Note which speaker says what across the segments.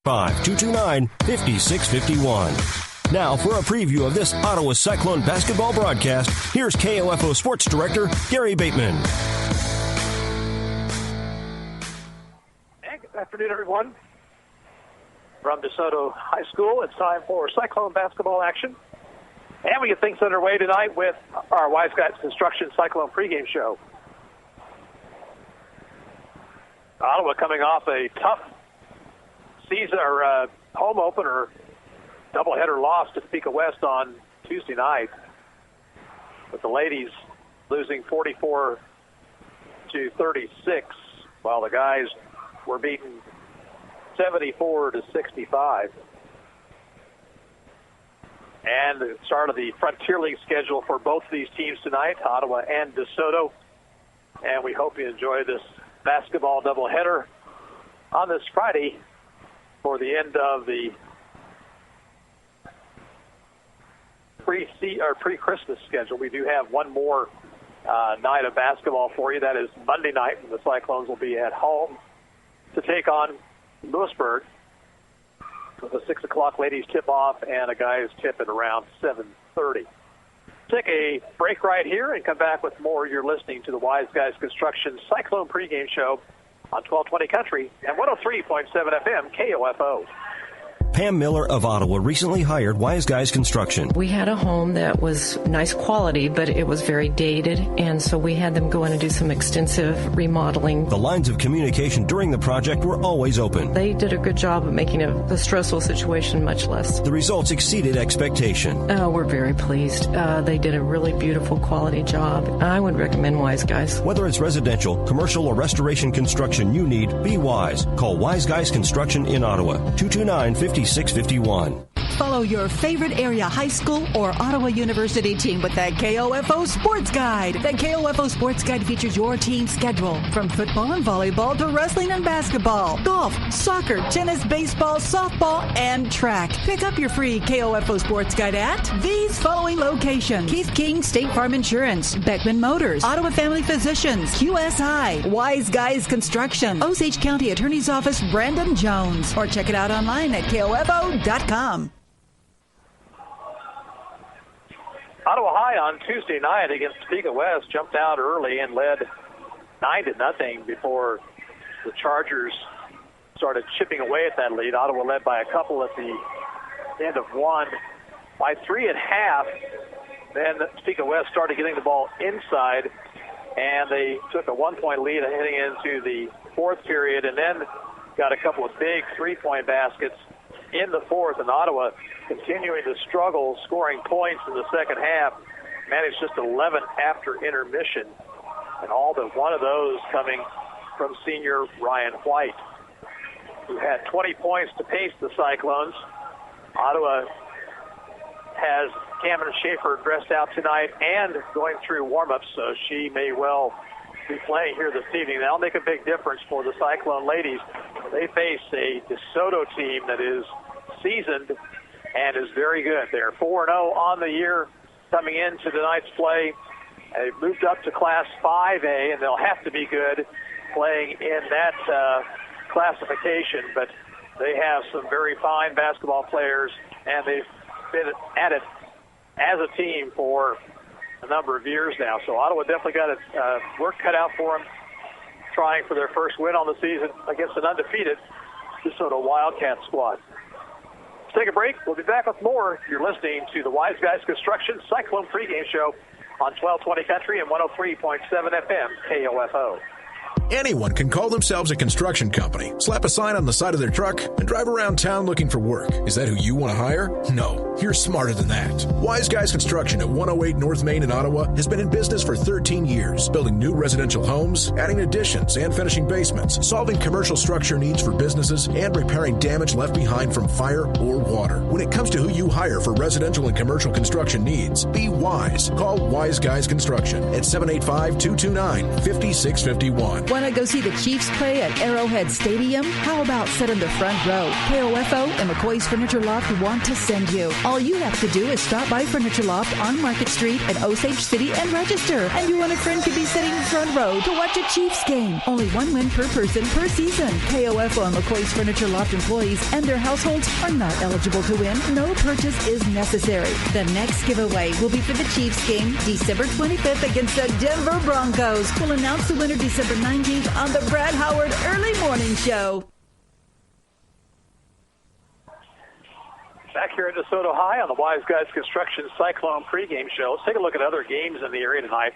Speaker 1: 5-229-5651. Now, for a preview of this Ottawa Cyclone basketball broadcast, here's KOFO Sports Director Gary Bateman.
Speaker 2: Good afternoon, everyone. From Soto High School, it's time for Cyclone basketball action. And we get things underway tonight with our Wise Guys Construction Cyclone pregame show. Ottawa coming off a tough season or home opener, doubleheader loss to Topeka West on Tuesday night, with the ladies losing 44-36, while the guys were beaten 74-65. And the start of the Frontier League schedule for both of these teams tonight, Ottawa and DeSoto. And we hope you enjoy this basketball doubleheader on this Friday for the end of the pre-Christmas schedule. We do have one more night of basketball for you. That is Monday night, when the Cyclones will be at home to take on Lewisburg, with a 6 o'clock ladies tip-off and a guys tip at around 7:30. Take a break right here and come back with more. You're listening to the Wise Guys Construction Cyclone pregame show on 1220 Country and 103.7 FM KOFO.
Speaker 1: Pam Miller of Ottawa recently hired Wise Guys Construction.
Speaker 3: We had a home that was nice quality, but it was very dated, and so we had them go in and do some extensive remodeling.
Speaker 1: The lines of communication during the project were always open.
Speaker 3: They did a good job of making the stressful situation much less.
Speaker 1: The results exceeded expectation.
Speaker 3: We're very pleased. They did a really beautiful quality job. I would recommend Wise Guys.
Speaker 1: Whether it's residential, commercial, or restoration construction you need, be wise. Call Wise Guys Construction in Ottawa, 229-5651.
Speaker 4: Follow your favorite area high school or Ottawa University team with the KOFO Sports Guide. The KOFO Sports Guide features your team's schedule, from football and volleyball to wrestling and basketball, golf, soccer, tennis, baseball, softball, and track. Pick up your free KOFO Sports Guide at these following locations: Keith King State Farm Insurance, Beckman Motors, Ottawa Family Physicians, QSI, Wise Guys Construction, Osage County Attorney's Office, Brandon Jones, or check it out online at KOFO.com.
Speaker 2: Ottawa High on Tuesday night against Topeka West jumped out early and led 9-0 before the Chargers started chipping away at that lead. Ottawa led by a couple at the end of one, by 3 at half. Then Topeka West started getting the ball inside, and they took a 1-point lead heading into the fourth period, and then got a couple of big three-point baskets in the fourth, and Ottawa continuing to struggle scoring points in the second half, managed just 11 after intermission, and all but one of those coming from senior Ryan White, who had 20 points to pace the Cyclones. Ottawa has Cameron Schaefer dressed out tonight and going through warm-ups, so she may well be playing here this evening. That'll make a big difference for the Cyclone ladies. They face a DeSoto team that is seasoned and is very good. They're 4-0 on the year coming into tonight's play. They've moved up to Class 5A, and they'll have to be good playing in that classification. But they have some very fine basketball players, and they've been at it as a team for a number of years now. So Ottawa definitely got work cut out for them, trying for their first win on the season against an undefeated DeSoto Wildcat squad. Let's take a break. We'll be back with more. You're listening to the Wise Guys Construction Cyclone pregame show on 1220 Country and 103.7 FM KOFO.
Speaker 5: Anyone can call themselves a construction company, slap a sign on the side of their truck, and drive around town looking for work. Is that who you want to hire? No, you're smarter than that. Wise Guys Construction at 108 North Main in Ottawa has been in business for 13 years, building new residential homes, adding additions and finishing basements, solving commercial structure needs for businesses, and repairing damage left behind from fire or water. When it comes to who you hire for residential and commercial construction needs, be wise. Call Wise Guys Construction at 785-229-5651.
Speaker 4: Want to go see the Chiefs play at Arrowhead Stadium? How about sit in the front row? KOFO and McCoy's Furniture Loft want to send you. All you have to do is stop by Furniture Loft on Market Street in Osage City and register. And you and a friend could be sitting front row to watch a Chiefs game. Only one win per person per season. KOFO and McCoy's Furniture Loft employees and their households are not eligible to win. No purchase is necessary. The next giveaway will be for the Chiefs game December 25th against the Denver Broncos. We'll announce the winner December 19th on the Brad Howard Early Morning Show.
Speaker 2: Back here at DeSoto High on the Wise Guys Construction Cyclone pregame show. Let's take a look at other games in the area tonight.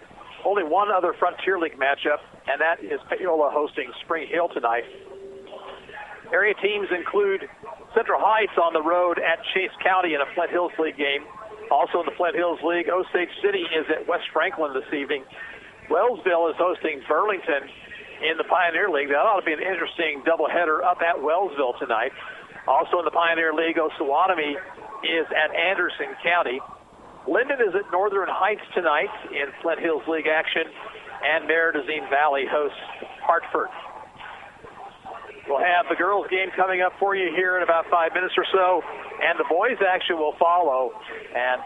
Speaker 2: Only one other Frontier League matchup, and that is Paola hosting Spring Hill tonight. Area teams include Central Heights on the road at Chase County in a Flint Hills League game. Also in the Flint Hills League, Osage City is at West Franklin this evening. Wellsville is hosting Burlington in the Pioneer League. That ought to be an interesting doubleheader up at Wellsville tonight. Also in the Pioneer League, Osawatomie is at Anderson County. Linden is at Northern Heights tonight in Flint Hills League action, and Maridazine Valley hosts Hartford. We'll have the girls' game coming up for you here in about 5 minutes or so, and the boys' action will follow. And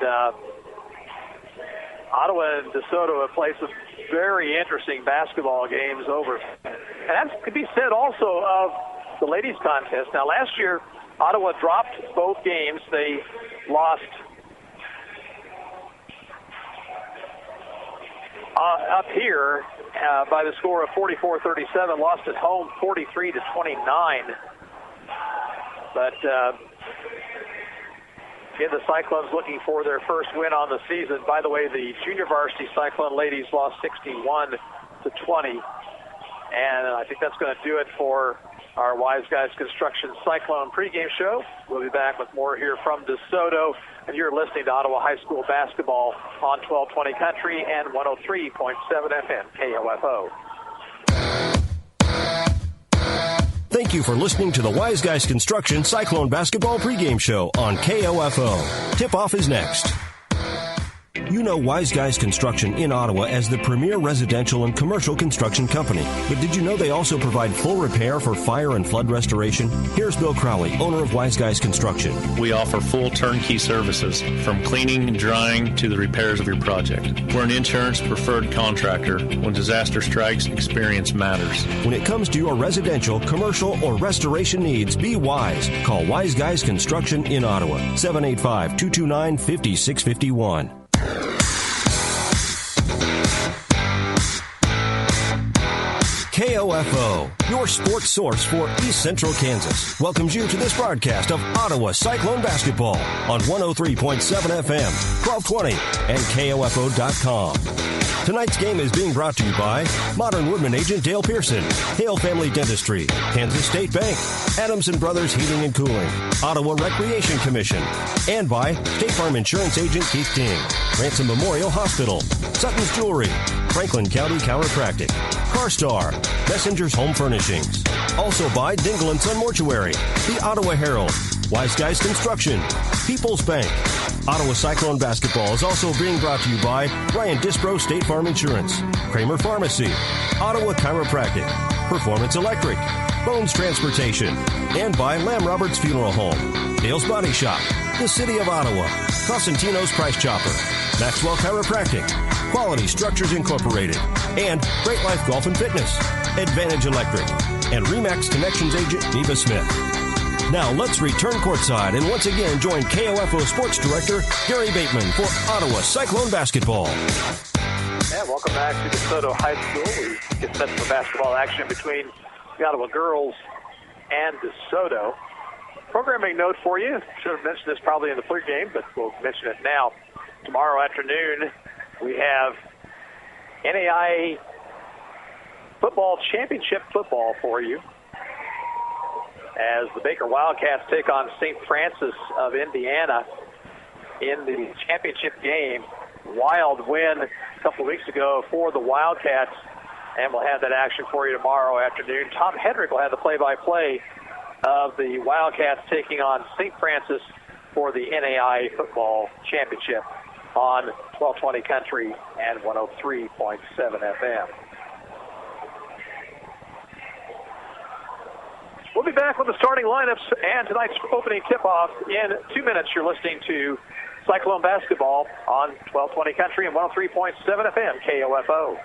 Speaker 2: Ottawa and DeSoto have played some very interesting basketball games over. And that could be said also of the ladies' contest. Now, last year, Ottawa dropped both games. They lost up here by the score of 44-37, lost at home 43-29. But again, the Cyclones looking for their first win on the season. By the way, the junior varsity Cyclone ladies lost 61-20. And I think that's going to do it for our Wise Guys Construction Cyclone pregame show. We'll be back with more here from DeSoto. And you're listening to Ottawa High School basketball on 1220 Country and 103.7 FM KOFO.
Speaker 1: Thank you for listening to the Wise Guys Construction Cyclone basketball pregame show on KOFO. Tip-off is next. You know Wise Guys Construction in Ottawa as the premier residential and commercial construction company. But did you know they also provide full repair for fire and flood restoration? Here's Bill Crowley, owner of Wise Guys Construction.
Speaker 6: We offer full turnkey services, from cleaning and drying to the repairs of your project. We're an insurance preferred contractor. When disaster strikes, experience matters.
Speaker 1: When it comes to your residential, commercial, or restoration needs, be wise. Call Wise Guys Construction in Ottawa, 785-229-5651. KOFO, your sports source for East Central Kansas, welcomes you to this broadcast of Ottawa Cyclone basketball on 103.7 FM, 1220, and KOFO.com. Tonight's game is being brought to you by Modern Woodman agent Dale Pearson, Hale Family Dentistry, Kansas State Bank, Adams & Brothers Heating and Cooling, Ottawa Recreation Commission, and by State Farm Insurance agent Keith King, Ransom Memorial Hospital, Sutton's Jewelry, Franklin County Chiropractic, CarStar, Messenger's Home Furnishings. Also by Dingle & Son Mortuary, the Ottawa Herald, Wise Guys Construction, People's Bank. Ottawa Cyclone basketball is also being brought to you by Ryan Dispro State Farm Insurance, Kramer Pharmacy, Ottawa Chiropractic, Performance Electric, Bones Transportation, and by Lamb Roberts Funeral Home, Dale's Body Shop, the City of Ottawa, Cosentino's Price Chopper, Maxwell Chiropractic, Quality Structures Incorporated, and Great Life Golf and Fitness, Advantage Electric, and RE/MAX Connections agent Neva Smith. Now let's return courtside and once again join KOFO Sports Director Gary Bateman for Ottawa Cyclone basketball.
Speaker 2: And welcome back to DeSoto High School. We get set for basketball action between the Ottawa girls and DeSoto. Programming note for you, should have mentioned this probably in the pregame, but we'll mention it now. Tomorrow afternoon, we have NAIA football championship football for you, as the Baker Wildcats take on St. Francis of Indiana in the championship game. Wild win a couple of weeks ago for the Wildcats, and we'll have that action for you tomorrow afternoon. Tom Hedrick will have the play-by-play of the Wildcats taking on St. Francis for the NAIA football championship on 1220 Country and 103.7 FM. We'll be back with the starting lineups and tonight's opening tip-off in 2 minutes. You're listening to Cyclone Basketball on 1220 Country and 103.7 FM KOFO.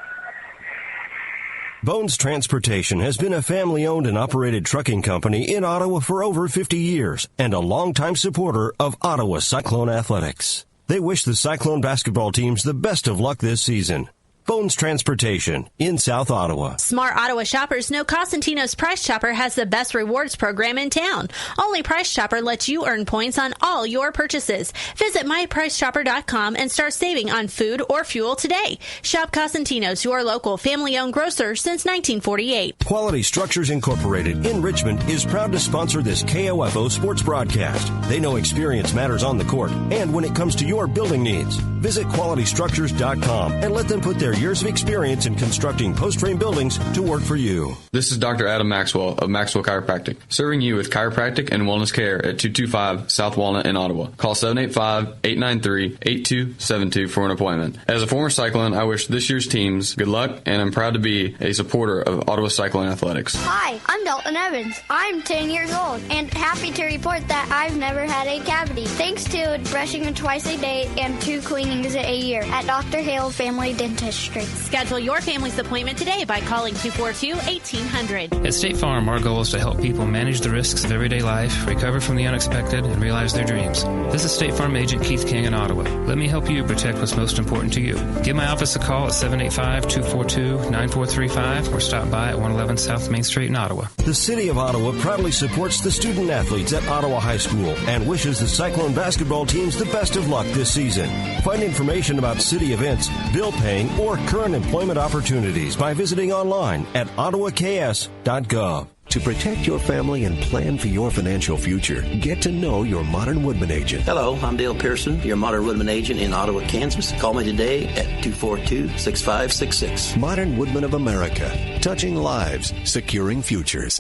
Speaker 1: Bones Transportation has been a family-owned and operated trucking company in Ottawa for over 50 years and a longtime supporter of Ottawa Cyclone athletics. They wish the Cyclone basketball teams the best of luck this season. Bones Transportation in South Ottawa.
Speaker 7: Smart Ottawa shoppers know Cosentino's Price Chopper has the best rewards program in town. Only Price Chopper lets you earn points on all your purchases. Visit mypricechopper.com and start saving on food or fuel today. Shop Cosentino's, your local family-owned grocer since 1948.
Speaker 1: Quality Structures Incorporated in Richmond is proud to sponsor this KOFO sports broadcast. They know experience matters on the court and when it comes to your building needs. Visit qualitystructures.com and let them put their years of experience in constructing post-frame buildings to work for you.
Speaker 8: This is Dr. Adam Maxwell of Maxwell Chiropractic, serving you with chiropractic and wellness care at 225 South Walnut in Ottawa. Call 785-893-8272 for an appointment. As a former Cyclone, I wish this year's teams good luck, and I'm proud to be a supporter of Ottawa Cyclone Athletics.
Speaker 9: Hi, I'm Dalton Evans. I'm 10 years old and happy to report that I've never had a cavity, thanks to brushing twice a day and 2 cleanings a year at Dr. Hale Family Dentistry.
Speaker 7: Schedule your family's appointment today by calling 242-1800.
Speaker 10: At State Farm, our goal is to help people manage the risks of everyday life, recover from the unexpected, and realize their dreams. This is State Farm Agent Keith King in Ottawa. Let me help you protect what's most important to you. Give my office a call at 785-242-9435 or stop by at 111 South Main Street in Ottawa.
Speaker 1: The City of Ottawa proudly supports the student athletes at Ottawa High School and wishes the Cyclone basketball teams the best of luck this season. Find information about city events, bill paying, or current employment opportunities by visiting online at ottawaks.gov.
Speaker 11: To protect your family and plan for your financial future, get to know your Modern Woodman agent.
Speaker 12: Hello, I'm Dale Pearson, your Modern Woodman agent in Ottawa, Kansas. Call me today at 242-6566.
Speaker 11: Modern Woodman of America, touching lives, securing futures.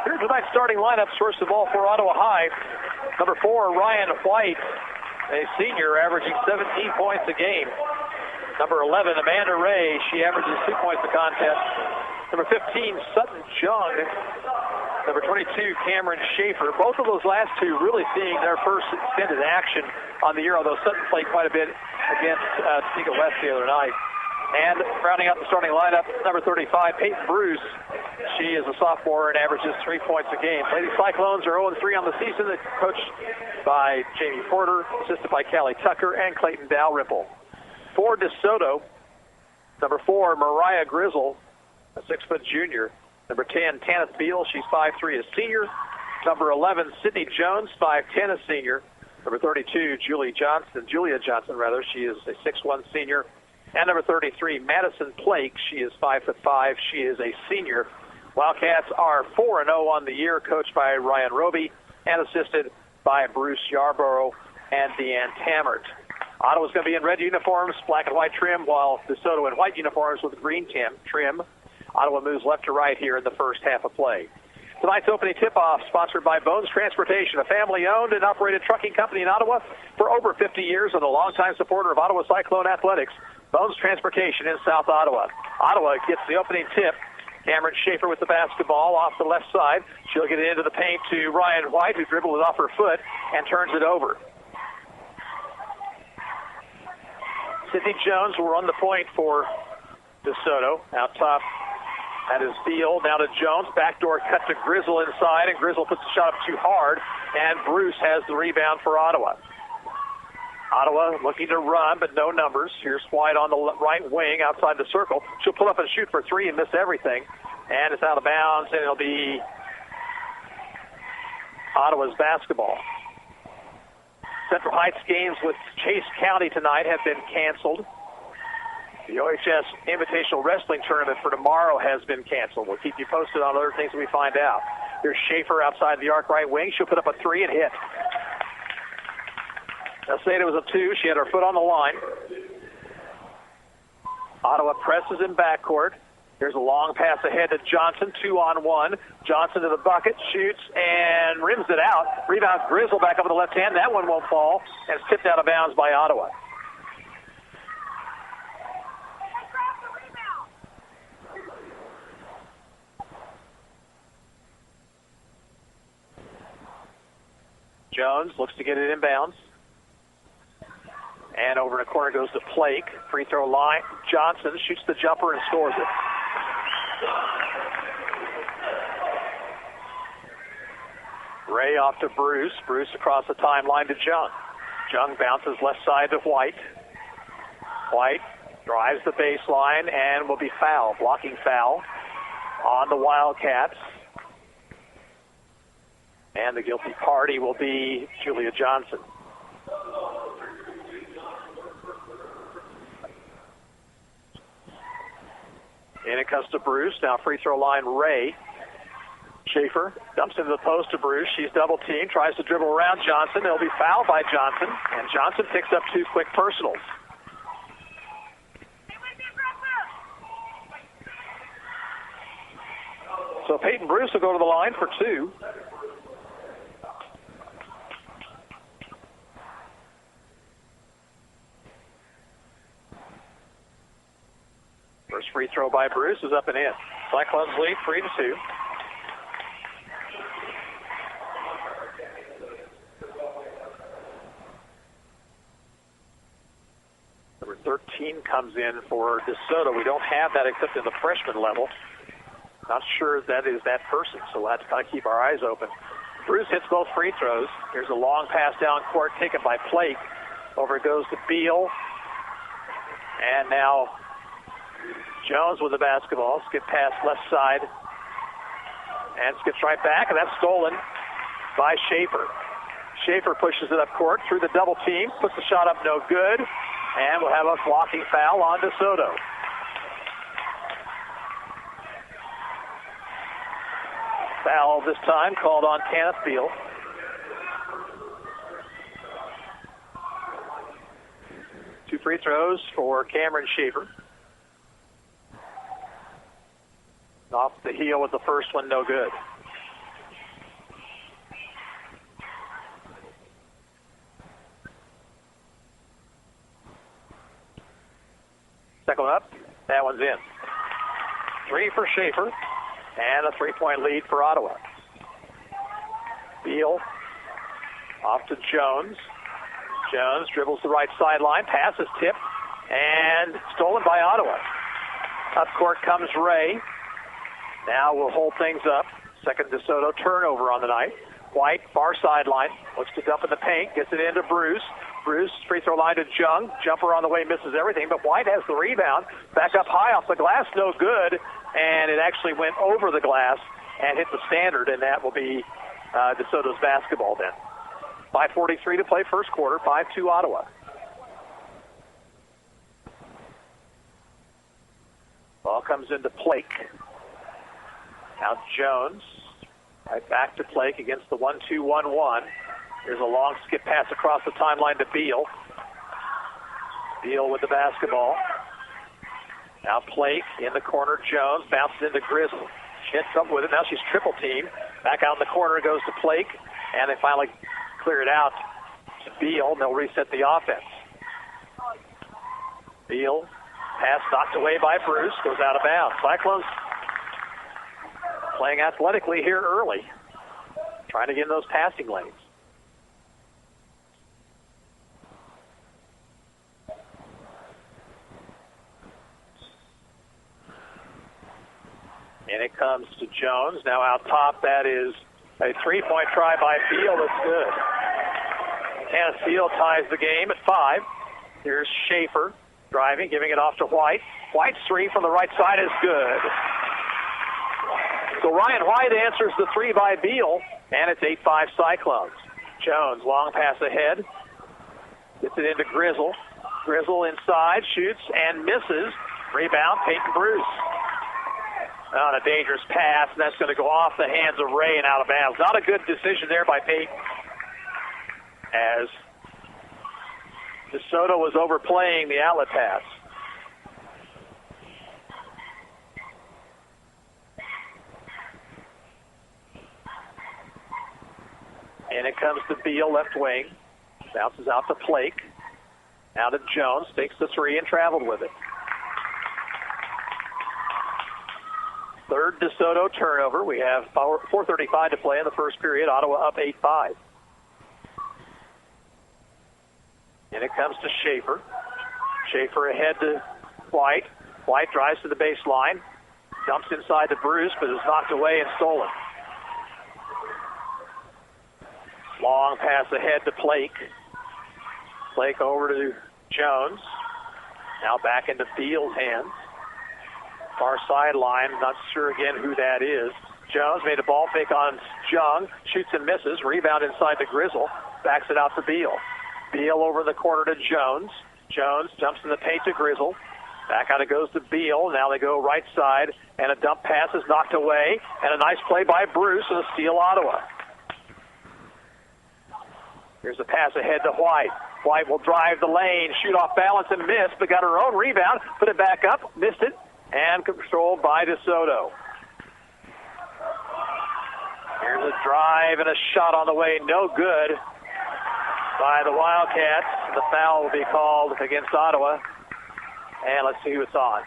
Speaker 2: Here's tonight's starting lineups. First of all, for Ottawa High, number 4, Ryan White, a senior, averaging 17 points a game. Number 11, Amanda Ray, she averages 2 points a contest. Number 15, Sutton Jung. Number 22, Cameron Schaefer. Both of those last two really seeing their first extended action on the year, although Sutton played quite a bit against Topeka West the other night. And rounding out the starting lineup, number 35, Peyton Bruce. She is a sophomore and averages 3 points a game. Lady Cyclones are 0-3 on the season. They're coached by Jamie Porter, assisted by Callie Tucker and Clayton Dalrymple. For DeSoto, number 4, Mariah Grizzle, a 6-foot junior. Number 10, Tanith Beal, she's 5'3", a senior. Number 11, Sydney Jones, 5'10", a senior. Number 32, Julia Johnson, she is a 6'1" senior. And number 33, Madison Plake, she is 5'5", she is a senior. Wildcats are 4-0 on the year, coached by Ryan Roby and assisted by Bruce Yarborough and Deanne Tammert. Ottawa's going to be in red uniforms, black and white trim, while DeSoto in white uniforms with green trim. Ottawa moves left to right here in the first half of play. Tonight's opening tip-off sponsored by Bones Transportation, a family-owned and operated trucking company in Ottawa for over 50 years and a longtime supporter of Ottawa Cyclone athletics. Bones Transportation in South Ottawa. Ottawa gets the opening tip. Cameron Schaefer with the basketball off the left side. She'll get it into the paint to Ryan White, who dribbled it off her foot and turns it over. Sydney Jones will run the point for DeSoto. Out top, that is Beal. Now to Jones. Backdoor cut to Grizzle inside, and Grizzle puts the shot up too hard, and Bruce has the rebound for Ottawa. Ottawa looking to run, but no numbers. Here's White on the right wing outside the circle. She'll pull up and shoot for 3 and miss everything. And it's out of bounds, and it'll be Ottawa's basketball. Central Heights games with Chase County tonight have been canceled. The OHS Invitational Wrestling Tournament for tomorrow has been canceled. We'll keep you posted on other things that we find out. Here's Schaefer outside the arc right wing. She'll put up a 3 and hit. Let's say it was a 2. She had her foot on the line. Ottawa presses in backcourt. Here's a long pass ahead to Johnson, 2-on-1. Johnson to the bucket, shoots, and rims it out. Rebound Grizzle back up with the left hand. That one won't fall, and it's tipped out of bounds by Ottawa. Jones looks to get it inbounds. And over in the corner goes to Blake. Free throw line. Johnson shoots the jumper and scores it. Ray off to Bruce. Bruce across the timeline to Jung. Jung bounces left side to White. White drives the baseline and will be fouled. Blocking foul on the Wildcats. And the guilty party will be Julia Johnson. And it comes to Bruce. Now free throw line, Ray. Schaefer dumps into the post to Bruce. She's double teamed, tries to dribble around Johnson. It'll be fouled by Johnson, and Johnson picks up 2 quick personals. So Peyton Bruce will go to the line for 2. First free throw by Bruce is up and in. Cyclones lead 3-2. Number 13 comes in for DeSoto. We don't have that except in the freshman level. Not sure that is that person, so we'll have to kind of keep our eyes open. Bruce hits both free throws. Here's a long pass down court taken by Blake. Over it goes to Beal. And now Jones with the basketball. Skip pass left side. And skips right back, and that's stolen by Schaefer. Schaefer pushes it up court through the double team. Puts the shot up no good. And we'll have a blocking foul on DeSoto. Foul this time called on Kenneth Beal. Two free throws for Cameron Schaefer. Off the heel with the first one, no good. Second one up, that one's in. 3 for Schaefer, and a 3-point lead for Ottawa. Beal off to Jones. Jones dribbles the right sideline, passes tipped, and stolen by Ottawa. Up court comes Ray. Now we'll hold things up. Second DeSoto turnover on the night. White, far sideline, looks to dump in the paint, gets it into Bruce. Bruce, free throw line to Jung. Jumper on the way, misses everything, but White has the rebound. Back up high off the glass, no good, and it actually went over the glass and hit the standard, and that will be DeSoto's basketball then. 5:43 to play first quarter, 5-2 Ottawa. Ball comes into Blake. Now Jones, right back to Blake against the 1-2-1-1. Here's a long skip pass across the timeline to Beal. Beal with the basketball. Now Blake in the corner. Jones bounces into Grizzle. She hits up with it. Now she's triple teamed. Back out in the corner goes to Blake. And they finally clear it out to Beal. And they'll reset the offense. Beal, pass knocked away by Bruce. Goes out of bounds. Cyclones playing athletically here early. Trying to get in those passing lanes. And it comes to Jones. Now out top, that is a 3-point try by Beal. That's good. Kenneth Beal ties the game at 5. Here's Schaefer driving, giving it off to White. White's 3 from the right side is good. So Ryan White answers the 3 by Beal, and it's 8-5 Cyclones. Jones, long pass ahead. Gets it into Grizzle. Grizzle inside, shoots and misses. Rebound, Peyton Bruce. On a dangerous pass, and that's going to go off the hands of Ray and out of bounds. Not a good decision there by Peyton, as DeSoto was overplaying the outlet pass. And it comes to Beal, left wing. Bounces out to Blake. Now to Jones, takes the 3 and traveled with it. Third DeSoto turnover. We have 4:35 to play in the first period. Ottawa up 8-5. And it comes to Schaefer. Schaefer ahead to White. White drives to the baseline. Dumps inside to Bruce, but is knocked away and stolen. Long pass ahead to Blake. Blake over to Jones. Now back into Beal's hands. Far sideline, not sure again who that is. Jones made a ball fake on Jung. Shoots and misses. Rebound inside to Grizzle. Backs it out to Beal. Beal over the corner to Jones. Jones jumps in the paint to Grizzle. Back out it goes to Beal. Now they go right side, and a dump pass is knocked away, and a nice play by Bruce, and a steal Ottawa. Here's a pass ahead to White. White will drive the lane, shoot off balance and miss, but got her own rebound, put it back up, missed it, and controlled by Soto. Here's a drive and a shot on the way, no good by the Wildcats. The foul will be called against Ottawa. And let's see who it's on.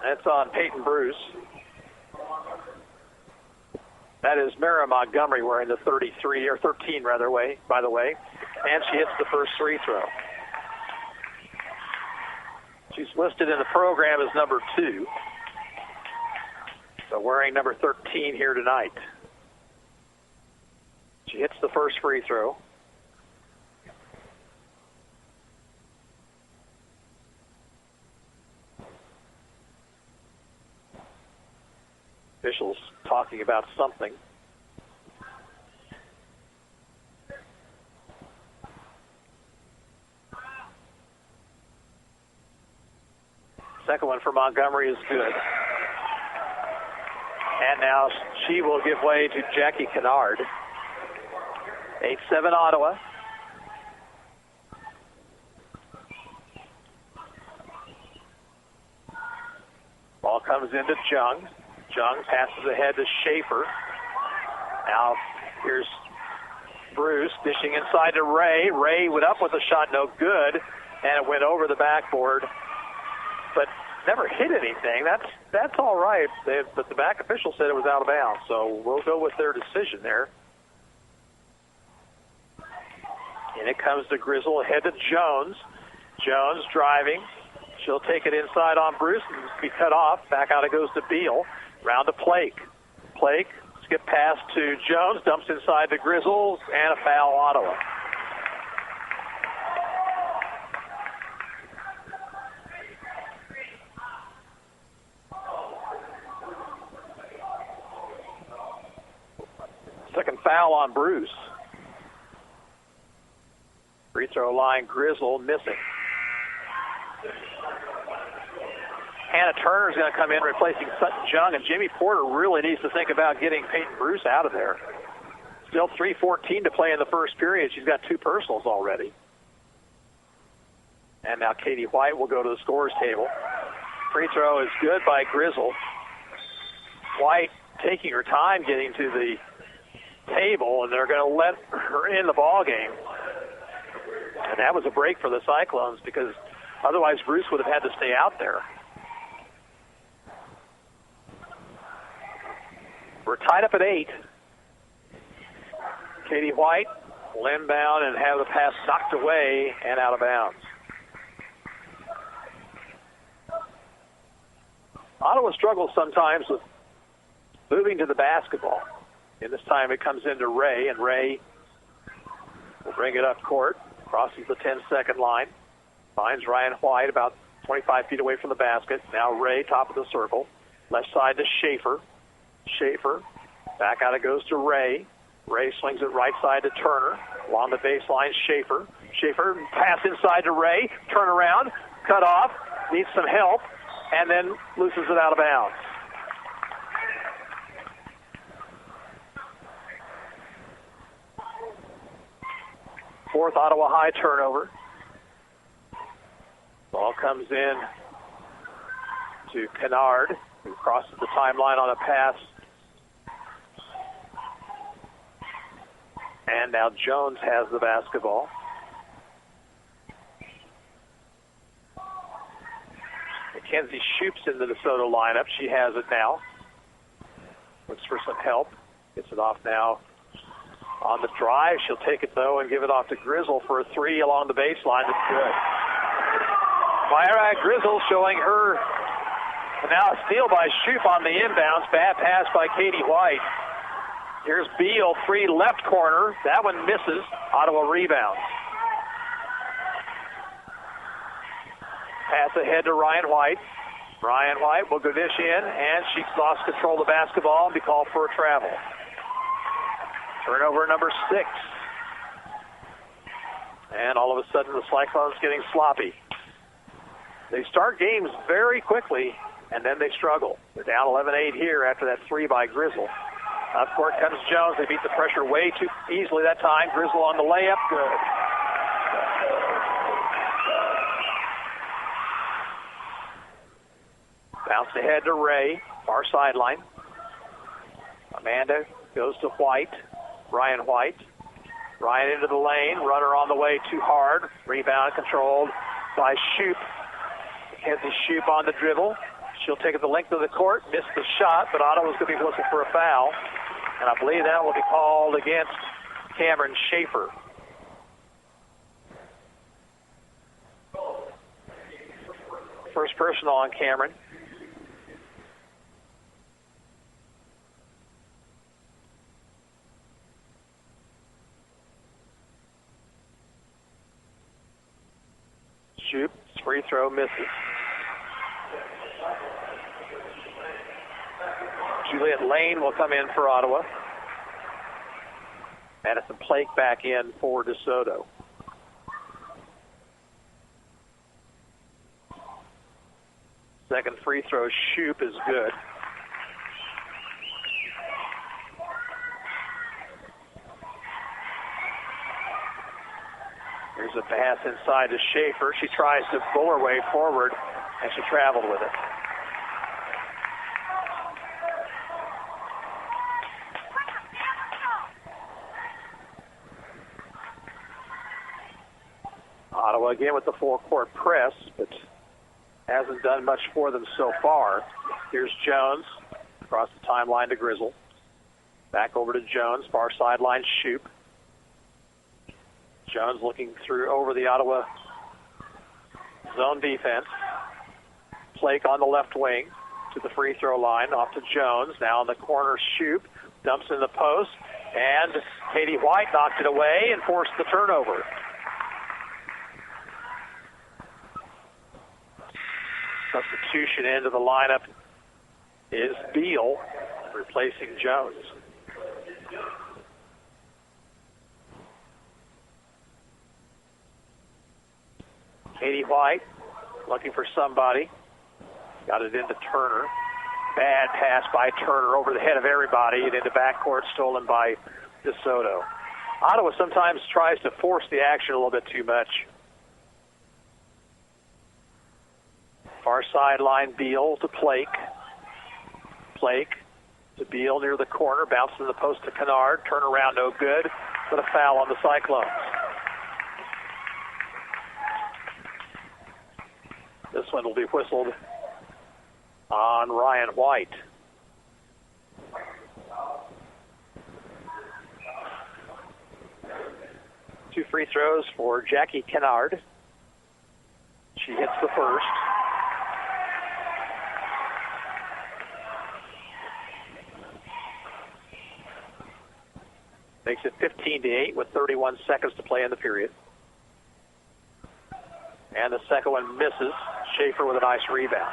Speaker 2: That's on Peyton Bruce. That is Mara Montgomery wearing the 33, or 13 rather, by the way. And she hits the first free throw. She's listed in the program as number 2. So wearing number 13 here tonight. She hits the first free throw. Officials talking about something. Second one for Montgomery is good. And now she will give way to Jackie Kennard. 8-7 Ottawa. Ball comes into Jung. Jung passes ahead to Schaefer. Now here's Bruce dishing inside to Ray. Ray went up with a shot, no good, and it went over the backboard, but never hit anything. That's all right, but the back official said it was out of bounds, so we'll go with their decision there. And it comes to Grizzle ahead to Jones. Jones driving. She'll take it inside on Bruce and be cut off. Back out it goes to Beal. Round to Blake. Blake, skip pass to Jones, dumps inside to Grizzle, and a foul, Ottawa. Second foul on Bruce. Free throw line, Grizzle missing. Hannah Turner's going to come in replacing Sutton Jung, and Jimmy Porter really needs to think about getting Peyton Bruce out of there. Still 3:14 to play in the first period. She's got 2 personals already. And now Katie White will go to the scorer's table. Free throw is good by Grizzle. White taking her time getting to the table, and they're going to let her in the ball game. And that was a break for the Cyclones because otherwise Bruce would have had to stay out there. We're tied up at 8. Katie White will inbound and have the pass knocked away and out of bounds. Ottawa struggles sometimes with moving to the basketball. And this time it comes into Ray, and Ray will bring it up court, crosses the 10-second line, finds Ryan White about 25 feet away from the basket. Now Ray, top of the circle. Left side to Schaefer. Schaefer, back out it goes to Ray. Ray swings it right side to Turner. Along the baseline, Schaefer. Schaefer, pass inside to Ray. Turn around, cut off, needs some help, and then loosens it out of bounds. Fourth Ottawa High turnover. Ball comes in to Kennard, who crosses the timeline on a pass. And now Jones has the basketball. Mackenzie Shoop's in the DeSoto lineup. She has it now. Looks for some help. Gets it off now On the drive, she'll take it, though, and give it off to Grizzle for a three along the baseline. That's good. Myra Grizzle showing her now a steal by Shoup on the inbounds. Bad pass by Katie White. Here's Beal, three left corner. That one misses. Ottawa rebounds. Pass ahead to Ryan White. Ryan White will go dish in, and she's lost control of the basketball and be called for a travel. Turnover number 6. And all of a sudden the Cyclones getting sloppy. They start games very quickly, and then they struggle. They're down 11-8 here after that three by Grizzle. Up court comes Jones. They beat the pressure way too easily that time. Grizzle on the layup. Good. Bounce ahead to Ray. Far sideline. Amanda goes to White. Ryan White. Ryan into the lane. Runner on the way too hard. Rebound controlled by Shoup. Mackenzie Shoup on the dribble. She'll take it the length of the court. Missed the shot, but Ottawa's going to be looking for a foul. And I believe that will be called against Cameron Schaefer. First personal on Cameron. Shoup, free throw misses. Juliet Lane will come in for Ottawa. Madison Plake back in for DeSoto. Second free throw, Shoup, is good. Here's a pass inside to Schaefer. She tries to pull her way forward, and she traveled with it. Ottawa again with the full-court press, but hasn't done much for them so far. Here's Jones across the timeline to Grizzle. Back over to Jones, far sideline, Shoup. Jones looking through over the Ottawa zone defense. Plake on the left wing to the free throw line, off to Jones. Now in the corner, Shoup dumps in the post, and Katie White knocked it away and forced the turnover. Substitution into the lineup is Beal, replacing Jones. Katie White looking for somebody. Got it into Turner. Bad pass by Turner over the head of everybody and into backcourt, stolen by DeSoto. Ottawa sometimes tries to force the action a little bit too much. Far sideline, Beal to Plake. Plake to Beal near the corner. Bounces in the post to Kennard. Turn around, no good. But a foul on the Cyclones. This one will be whistled on Ryan White. Two free throws for Jackie Kennard. She hits the first. Makes it 15-8 with 31 seconds to play in the period. And the second one misses. Schaefer with a nice rebound.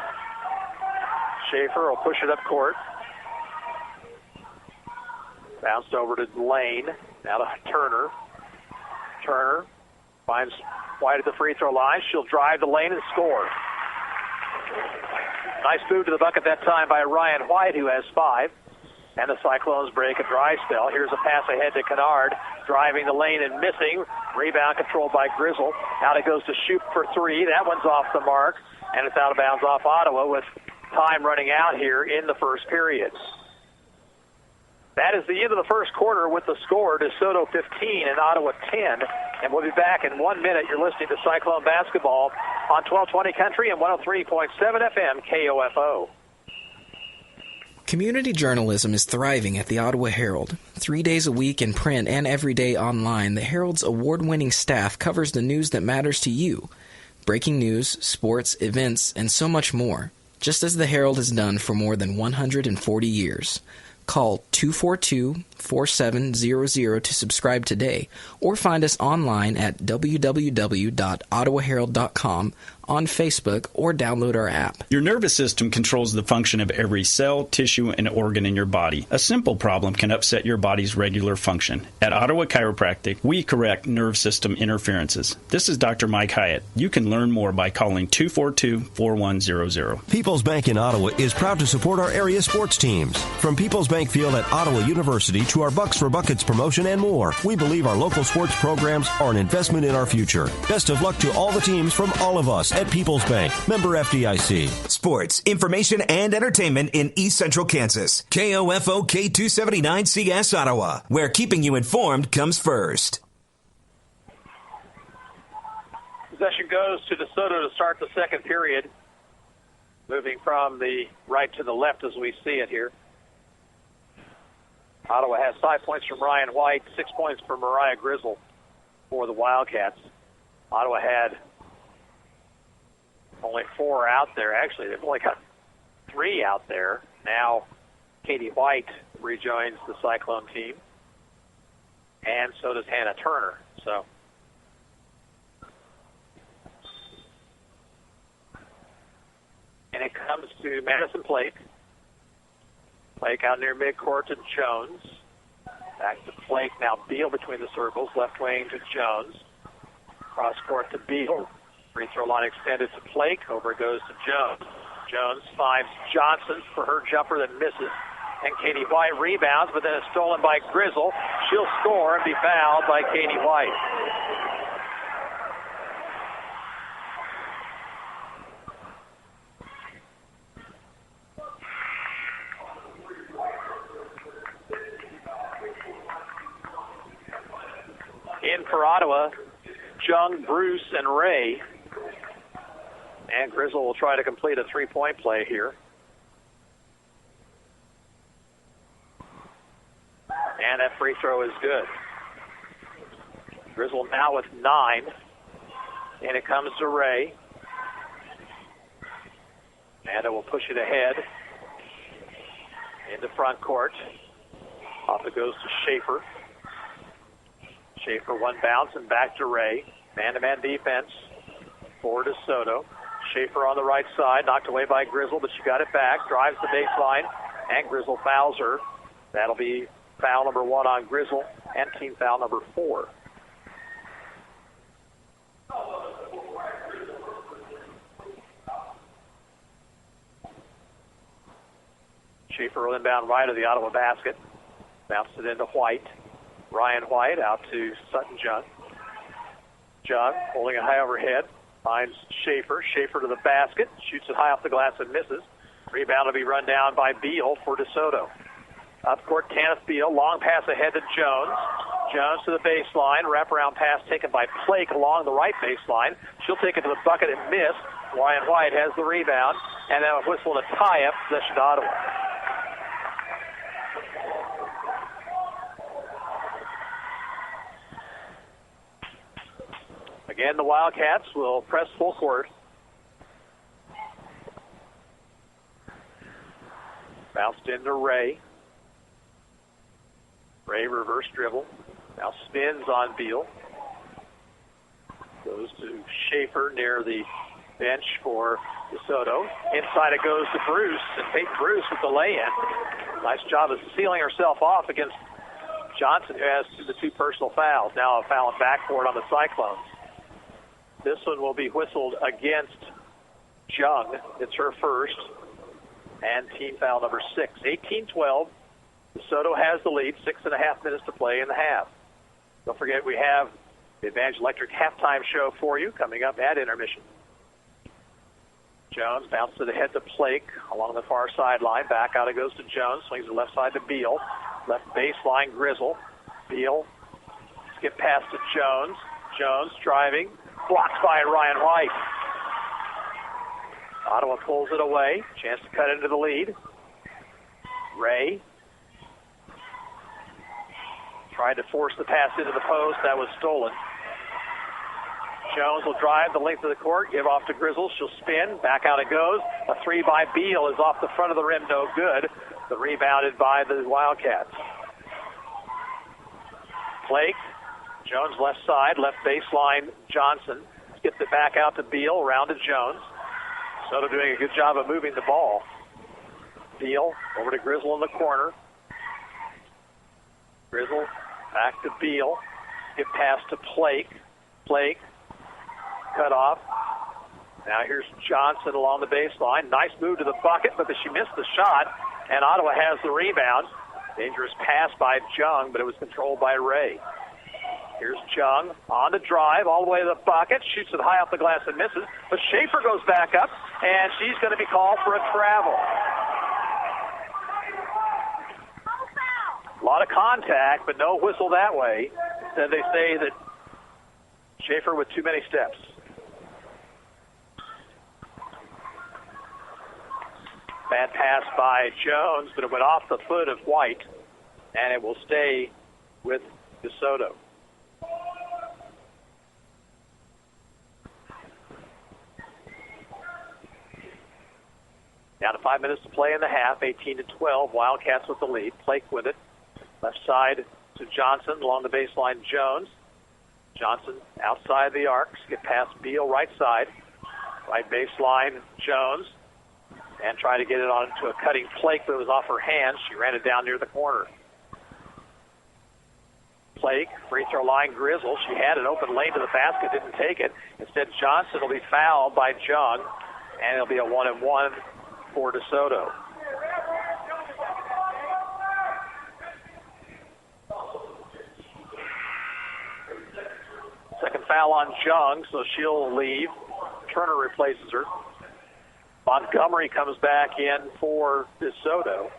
Speaker 2: Schaefer will push it up court. Bounced over to Lane. Now to Turner. Turner finds White at the free throw line. She'll drive the lane and score. Nice move to the bucket that time by Ryan White, who has 5. And the Cyclones break a dry spell. Here's a pass ahead to Kennard, driving the lane and missing. Rebound controlled by Grizzle. Out it goes to Shoup for 3. That one's off the mark, and it's out of bounds off Ottawa with time running out here in the first period. That is the end of the first quarter with the score, DeSoto 15 and Ottawa 10. And we'll be back in 1 minute. You're listening to Cyclone Basketball on 1220 Country and 103.7 FM KOFO.
Speaker 13: Community journalism is thriving at the Ottawa Herald. 3 days a week in print and every day online, the Herald's award-winning staff covers the news that matters to you. Breaking news, sports, events, and so much more. Just as the Herald has done for more than 140 years. Call 242-4700 to subscribe today, or find us online at www.ottawaherald.com, on Facebook, or download our app.
Speaker 14: Your nervous system controls the function of every cell, tissue, and organ in your body. A simple problem can upset your body's regular function. At Ottawa Chiropractic, we correct nerve system interferences. This is Dr. Mike Hyatt. You can learn more by calling 242-4100.
Speaker 1: People's Bank in Ottawa is proud to support our area sports teams. From People's Bank Field at Ottawa University to our Bucks for Buckets promotion and more, we believe our local sports programs are an investment in our future. Best of luck to all the teams from all of us at People's Bank. Member FDIC.
Speaker 15: Sports, information, and entertainment in East Central Kansas. KOFO K279CS Ottawa, where keeping you informed comes first.
Speaker 2: Possession goes to DeSoto to start the second period. Moving from the right to the left as we see it here. Ottawa has 5 points from Ryan White, 6 points from Mariah Grizzle for the Wildcats. Ottawa had only 4 out there. Actually, they've only got 3 out there. Now, Katie White rejoins the Cyclone team, and so does Hannah Turner. So, and it comes to Madison Blake. Blake out near midcourt to Jones. Back to Blake. Now Beal between the circles. Left wing to Jones. Cross court to Beal. Free throw line extended to Blake. Over it goes to Jones. Jones finds Johnson for her jumper that misses. And Katie White rebounds, but then it's stolen by Grizzle. She'll score and be fouled by Katie White. In for Ottawa, Jung, Bruce, and Ray. And Grizzle will try to complete a three-point play here. And that free throw is good. Grizzle now with 9. And it comes to Ray. And it will push it ahead into front court. Off it goes to Schaefer. Schaefer one bounce and back to Ray. Man-to-man defense for DeSoto. Schaefer on the right side, knocked away by Grizzle, but she got it back. Drives the baseline, and Grizzle fouls her. That'll be foul number 1 on Grizzle, and team foul number 4. Schaefer will inbound right of the Ottawa basket. Bounced it into White. Ryan White out to Sutton Jung. Jung holding it high overhead. Finds Schaefer. Schaefer to the basket. Shoots it high off the glass and misses. Rebound will be run down by Beal for DeSoto. Up court, Kenneth Beal. Long pass ahead to Jones. Jones to the baseline. Wraparound pass taken by Blake along the right baseline. She'll take it to the bucket and miss. Ryan White has the rebound. And then a whistle to tie up possession to Ottawa. Again, the Wildcats will press full court. Bounced into Ray. Ray reverse dribble. Now spins on Beal. Goes to Schaefer near the bench for DeSoto. Inside it goes to Bruce, and Peyton Bruce with the lay-in. Nice job of sealing herself off against Johnson, who has the 2 personal fouls. Now a foul in backcourt on the Cyclones. This one will be whistled against Jung. It's her first. And team foul number 6. 18-12. DeSoto has the lead. 6.5 minutes to play in the half. Don't forget we have the Advantage Electric halftime show for you coming up at intermission. Jones bounces it ahead to Blake along the far sideline. Back out it goes to Jones. Swings the left side to Beal. Left baseline, Grizzle. Beal skip pass to Jones. Jones driving. Blocked by Ryan White. Ottawa pulls it away. Chance to cut into the lead. Ray tried to force the pass into the post. That was stolen. Jones will drive the length of the court, give off to Grizzle. She'll spin. Back out it goes. A three by Beal is off the front of the rim. No good. The rebounded by the Wildcats. Flake. Jones left side. Left baseline. Johnson gets it back out to Beal. Around to Jones. Soto doing a good job of moving the ball. Beal over to Grizzle in the corner. Grizzle back to Beal. Get pass to Flake. Flake. Cut off. Now here's Johnson along the baseline. Nice move to the bucket, but she missed the shot, and Ottawa has the rebound. Dangerous pass by Jung, but it was controlled by Ray. Here's Jung on the drive, all the way to the bucket, shoots it high off the glass and misses, but Schaefer goes back up, and she's going to be called for a travel. A lot of contact, but no whistle that way. Then they say that Schaefer with too many steps. Bad pass by Jones, but it went off the foot of White, and it will stay with DeSoto. Down to 5 minutes to play in the half, 18-12. Wildcats with the lead. Flake with it. Left side to Johnson along the baseline. Jones. Johnson outside the arcs. Get past Beal right side. Right baseline, Jones. And try to get it onto a cutting Flake, but it was off her hands. She ran it down near the corner. Flake, free throw line, Grizzle. She had an open lane to the basket, didn't take it. Instead, Johnson will be fouled by Jung, and it'll be a 1-and-1 for DeSoto. Second foul on Jung, so she'll leave. Turner replaces her. Montgomery comes back in for DeSoto.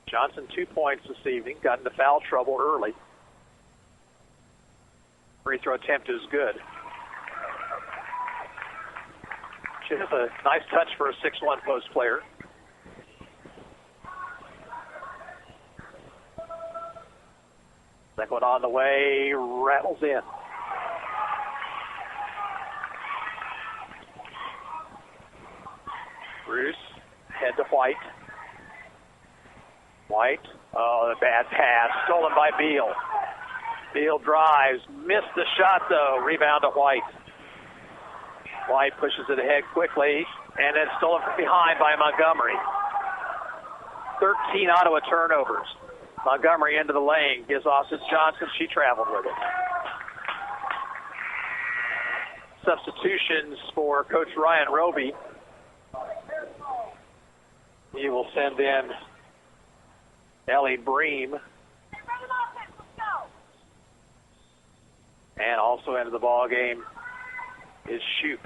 Speaker 2: Johnson 2 points this evening. Got into foul trouble early. Free throw attempt is good. She has a nice touch for a 6'1" post player. Second one on the way, rattles in. Bruce, head to White. White, oh, a bad pass, stolen by Beal. Beal drives, missed the shot though, rebound to White. White pushes it ahead quickly, and then stolen from behind by Montgomery. 13 Ottawa turnovers. Montgomery into the lane, gives off to Johnson, she traveled with it. Substitutions for Coach Ryan Roby. He will send in Ellie Bream. And also into the ball game is Shoup.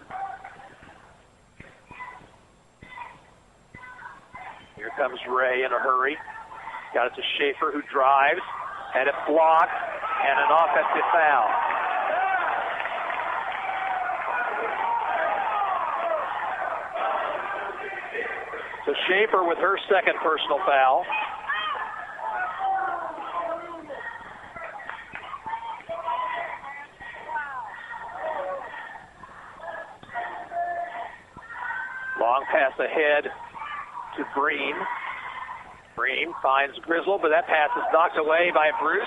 Speaker 2: Here comes Ray in a hurry. Got it to Schaefer, who drives, and it blocked, and an offensive foul. So Schaefer with her second personal foul. Long pass ahead to Bream. Bream finds Grizzle, but that pass is knocked away by Bruce.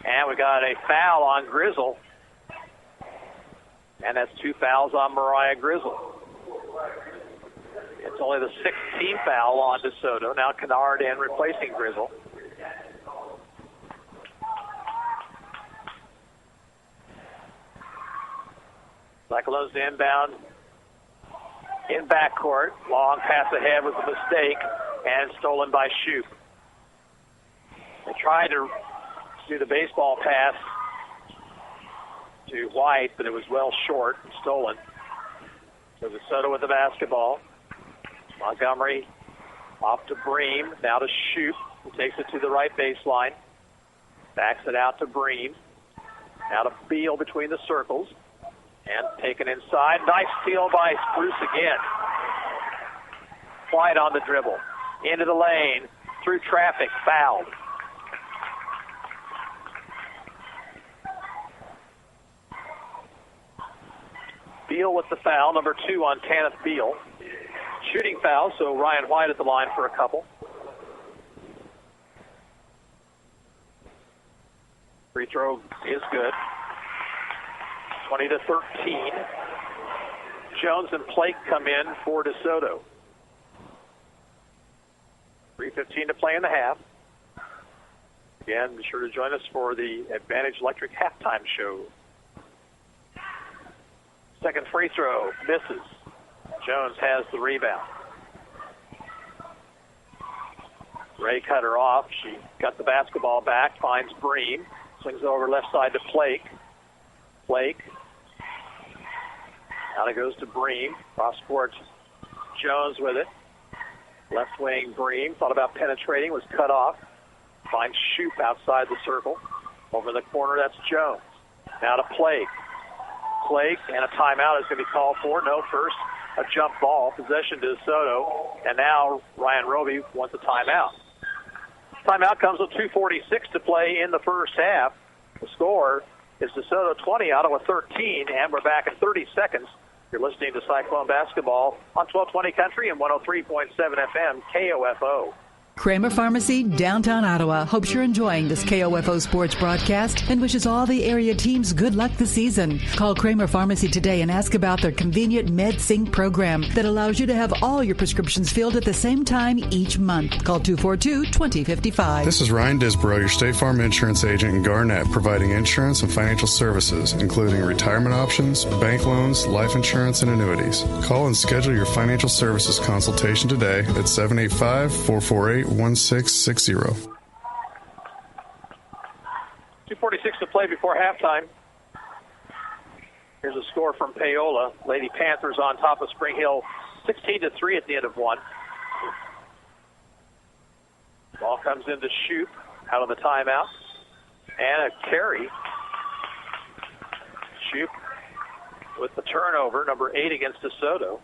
Speaker 2: And we got a foul on Grizzle. And that's 2 fouls on Mariah Grizzle. It's only the 6th team foul on DeSoto. Now Kennard in replacing Grizzle. Cyclones inbound in backcourt. Long pass ahead was a mistake and stolen by Shoup. They tried to do the baseball pass to White, but it was well short and stolen. So DeSoto with the basketball. Montgomery off to Bream, now to Shoup, who takes it to the right baseline. Backs it out to Bream. Now to Beal between the circles. And taken inside. Nice steal by Bruce again. White on the dribble. Into the lane. Through traffic. Fouled. Beal with the foul. Number 2 on Tanith Beal. Shooting foul, so Ryan White at the line for a couple. Free throw is good. 20-13. Jones and Plake come in for DeSoto. 3:15 to play in the half. Again, be sure to join us for the Advantage Electric halftime show. Second free throw, misses. Jones has the rebound. Ray cut her off. She got the basketball back, finds Bream. Swings over left side to Plake. Plake. Now it goes to Bream. Cross court, Jones with it. Left wing, Bream. Thought about penetrating, was cut off. Finds Shoop outside the circle. Over the corner, that's Jones. Now to Plake. Plake, and a timeout is going to be called for. No, first, a jump ball. Possession to DeSoto. And now Ryan Roby wants a timeout. Timeout comes with 2:46 to play in the first half. The score is DeSoto 20, Ottawa 13, and we're back in 30 seconds. You're listening to Cyclone Basketball on 1220 Country and 103.7 FM KOFO.
Speaker 4: Kramer Pharmacy, downtown Ottawa, hopes you're enjoying this KOFO sports broadcast and wishes all the area teams good luck this season. Call Kramer Pharmacy today and ask about their convenient MedSync program that allows you to have all your prescriptions filled at the same time each month. Call 242-2055.
Speaker 16: This is Ryan Disborough, your State Farm insurance agent in Garnett, providing insurance and financial services, including retirement options, bank loans, life insurance, and annuities. Call and schedule your financial services consultation today at 785-448-1660.
Speaker 2: 2:46 to play before halftime. Here's a score from Paola. Lady Panthers on top of Spring Hill, 16-3 at the end of one. Ball comes into Shoop out of the timeout. And a carry. Shoop with the turnover, number 8 against DeSoto.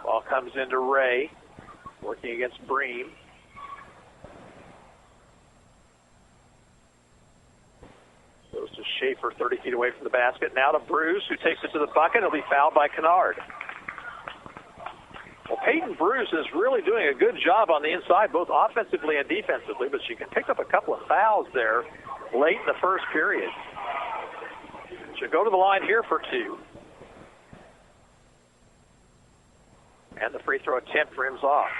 Speaker 2: Ball comes into Ray, working against Bream. Goes to Schaefer, 30 feet away from the basket. Now to Bruce, who takes it to the bucket. He'll be fouled by Kennard. Well, Peyton Bruce is really doing a good job on the inside, both offensively and defensively, but she picked up a couple of fouls there late in the first period. She'll go to the line here for 2. And the free throw attempt rims off.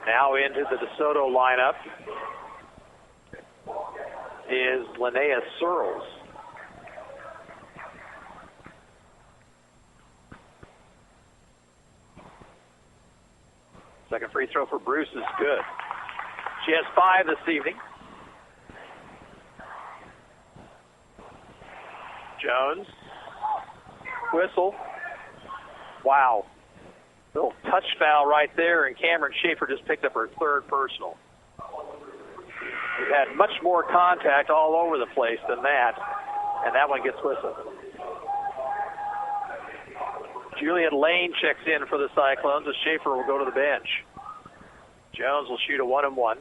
Speaker 2: Now into the DeSoto lineup is Linnea Searles. Second free throw for Bruce is good. She has 5 this evening. Jones. Whistle. Wow. Little touch foul right there, and Cameron Schaefer just picked up her 3rd personal. We've had much more contact all over the place than that, and that one gets whistled. Juliet Lane checks in for the Cyclones, as Schaefer will go to the bench. Jones will shoot a 1-and-1.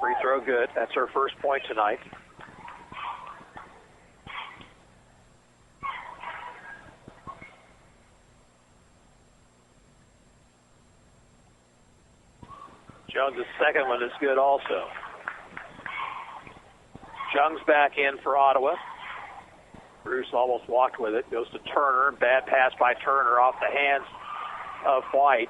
Speaker 2: Free throw good. That's her first point tonight. Jones' second one is good also. Jung's back in for Ottawa. Bruce almost walked with it. Goes to Turner. Bad pass by Turner off the hands of White.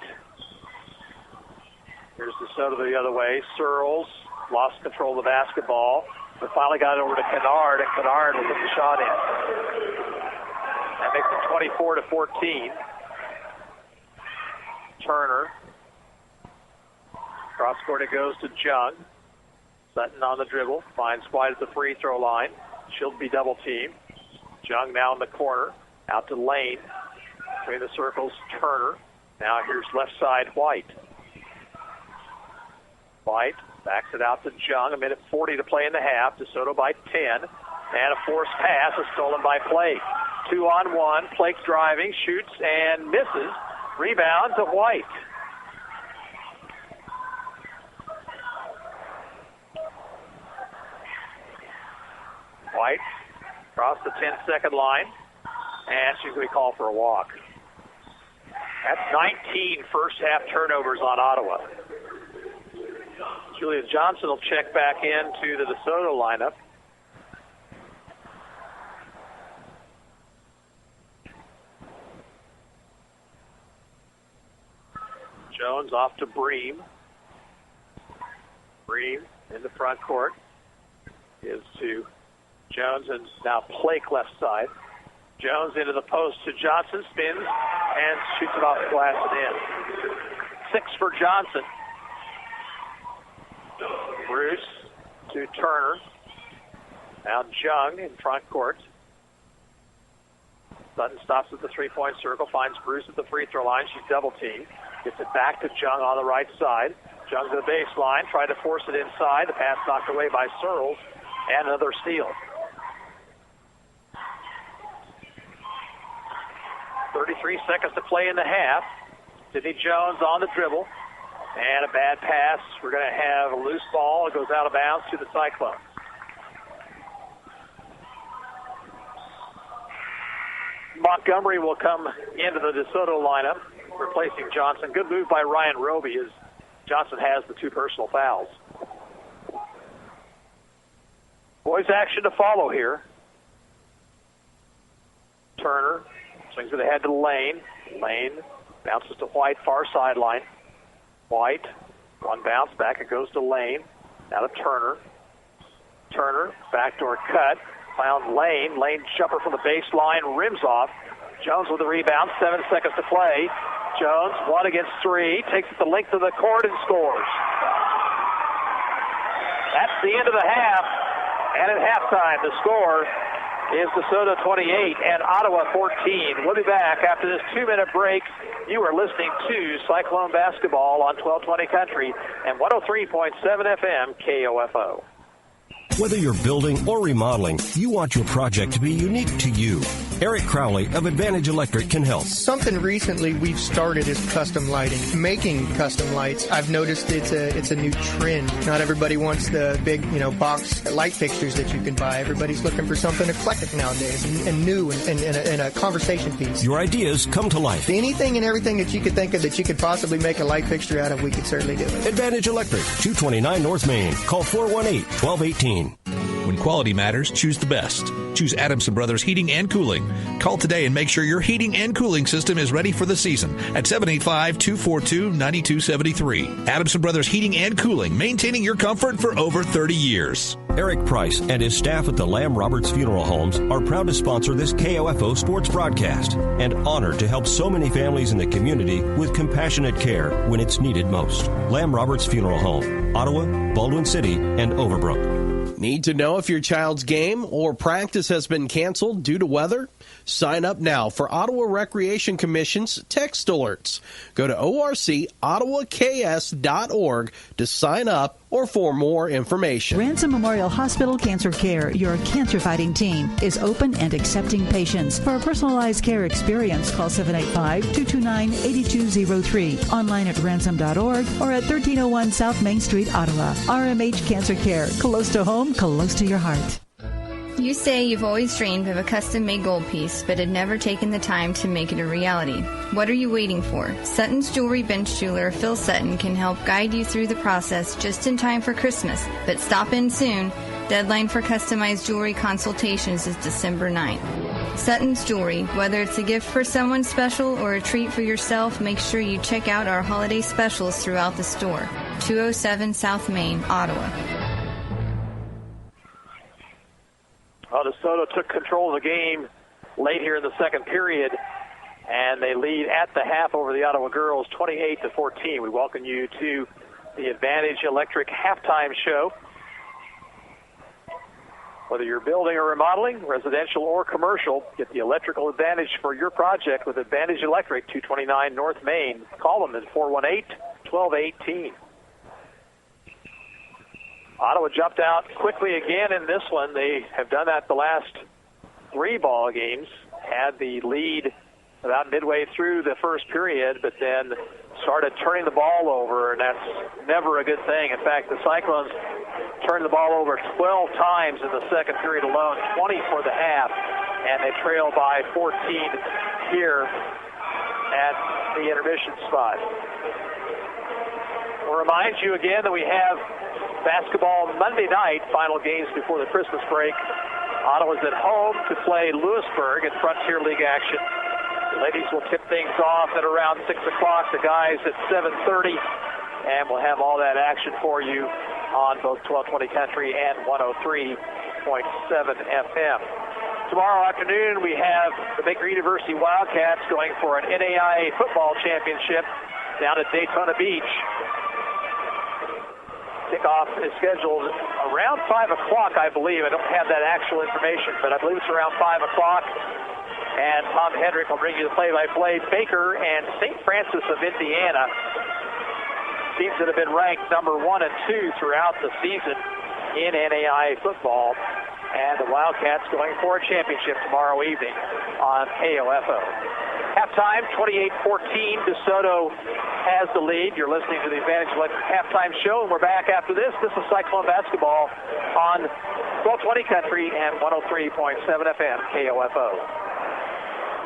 Speaker 2: Here's DeSoto the other way. Searles lost control of the basketball, but finally got it over to Kennard, and Kennard will put the shot in. That makes it 24-14. Turner. Cross court it goes to Jung. Sutton on the dribble. Finds White at the free throw line. She'll be double teamed. Jung now in the corner. Out to Lane. Between the circles, Turner. Now here's left side White. White Backs it out to Jung. 1:40 to play in the half. DeSoto by 10. And a forced pass is stolen by Flake. 2-on-1. Flake driving, shoots, and misses. Rebound to White. White across the 10-second line. And she's going to be called for a walk. That's 19 first-half turnovers on Ottawa. Julia Johnson will check back into the DeSoto lineup. Jones off to Bream. Bream in the front court. Gives to Jones, and now Flake left side. Jones into the post to Johnson, spins, and shoots it off glass and in. 6 for Johnson. Bruce to Turner. Now Jung in front court. Sutton stops at the three-point circle, finds Bruce at the free throw line. She's double-teamed. Gets it back to Jung on the right side. Jung to the baseline, tried to force it inside. The pass knocked away by Searles, and another steal. 33 seconds to play in the half. Sydney Jones on the dribble. And a bad pass. We're going to have a loose ball. It goes out of bounds to the Cyclones. Montgomery will come into the DeSoto lineup, replacing Johnson. Good move by Ryan Roby as Johnson has the 2 personal fouls. Boys action to follow here. Turner swings it ahead to Lane. Lane bounces to White, far sideline. White, one bounce back, it goes to Lane. Now to Turner. Turner, backdoor cut. Found Lane. Lane jumper from the baseline, rims off. Jones with the rebound, 7 seconds to play. Jones, 1 against 3, takes it the length of the court and scores. That's the end of the half. And at halftime, the score is DeSoto 28 and Ottawa 14. We'll be back after this 2-minute break. You are listening to Cyclone Basketball on 1220 Country and 103.7 FM KOFO.
Speaker 1: Whether you're building or remodeling, you want your project to be unique to you. Eric Crowley of Advantage Electric can help.
Speaker 17: Something recently we've started is custom lighting. Making custom lights, I've noticed it's a new trend. Not everybody wants the big, box light fixtures that you can buy. Everybody's looking for something eclectic nowadays and new and a conversation piece.
Speaker 1: Your ideas come to life.
Speaker 17: Anything and everything that you could think of that you could possibly make a light fixture out of, we could certainly do it.
Speaker 1: Advantage Electric, 229 North Main. Call 418-1218.
Speaker 18: When quality matters, choose the best. Choose Adamson Brothers Heating and Cooling. Call today and make sure your heating and cooling system is ready for the season at 785-242-9273. Adamson Brothers Heating and Cooling, maintaining your comfort for over 30 years.
Speaker 1: Eric Price and his staff at the Lamb Roberts Funeral Homes are proud to sponsor this KOFO sports broadcast and honored to help so many families in the community with compassionate care when it's needed most. Lamb Roberts Funeral Home, Ottawa, Baldwin City, and Overbrook.
Speaker 19: Need to know if your child's game or practice has been canceled due to weather? Sign up now for Ottawa Recreation Commission's text alerts. Go to orcottawaks.org to sign up or for more information.
Speaker 4: Ransom Memorial Hospital Cancer Care, your cancer-fighting team, is open and accepting patients. For a personalized care experience, call 785-229-8203. Online at ransom.org or at 1301 South Main Street, Ottawa. RMH Cancer Care, close to home, close to your heart.
Speaker 20: You say you've always dreamed of a custom-made gold piece, but had never taken the time to make it a reality. What are you waiting for? Sutton's Jewelry Bench Jeweler Phil Sutton can help guide you through the process just in time for Christmas, but stop in soon. Deadline for customized jewelry consultations is December 9th. Sutton's Jewelry, whether it's a gift for someone special or a treat for yourself, make sure you check out our holiday specials throughout the store. 207 South Main, Ottawa.
Speaker 2: DeSoto took control of the game late here in the second period, and they lead at the half over the Ottawa girls 28-14. We welcome you to the Advantage Electric halftime show. Whether you're building or remodeling, residential or commercial, get the electrical advantage for your project with Advantage Electric, 229 North Main. Call them at 418-1218. Ottawa jumped out quickly again in this one. They have done that the last 3 ball games. Had the lead about midway through the first period, but then started turning the ball over, and that's never a good thing. In fact, the Cyclones turned the ball over 12 times in the second period alone, 20 for the half, and they trail by 14 here at the intermission spot. We'll remind you again that we have basketball Monday night, final games before the Christmas break. Ottawa's at home to play Lewisburg in Frontier League action. The ladies will tip things off at around 6 o'clock, the guys at 7:30, and we'll have all that action for you on both 1220 Country and 103.7 FM. Tomorrow afternoon, we have the Baker University Wildcats going for an NAIA football championship down at Daytona Beach. Kickoff is scheduled around 5 o'clock, I believe. I don't have that actual information, but I believe it's around 5 o'clock. And Tom Hedrick will bring you the play-by-play. Baker and St. Francis of Indiana, teams that have been ranked number 1 and 2 throughout the season in NAIA football. And the Wildcats going for a championship tomorrow evening on KOFO. Halftime, 28-14. DeSoto has the lead. You're listening to the Advantage Electric halftime show, and we're back after this. This is Cyclone basketball on 1220 Country and 103.7 FM KOFO.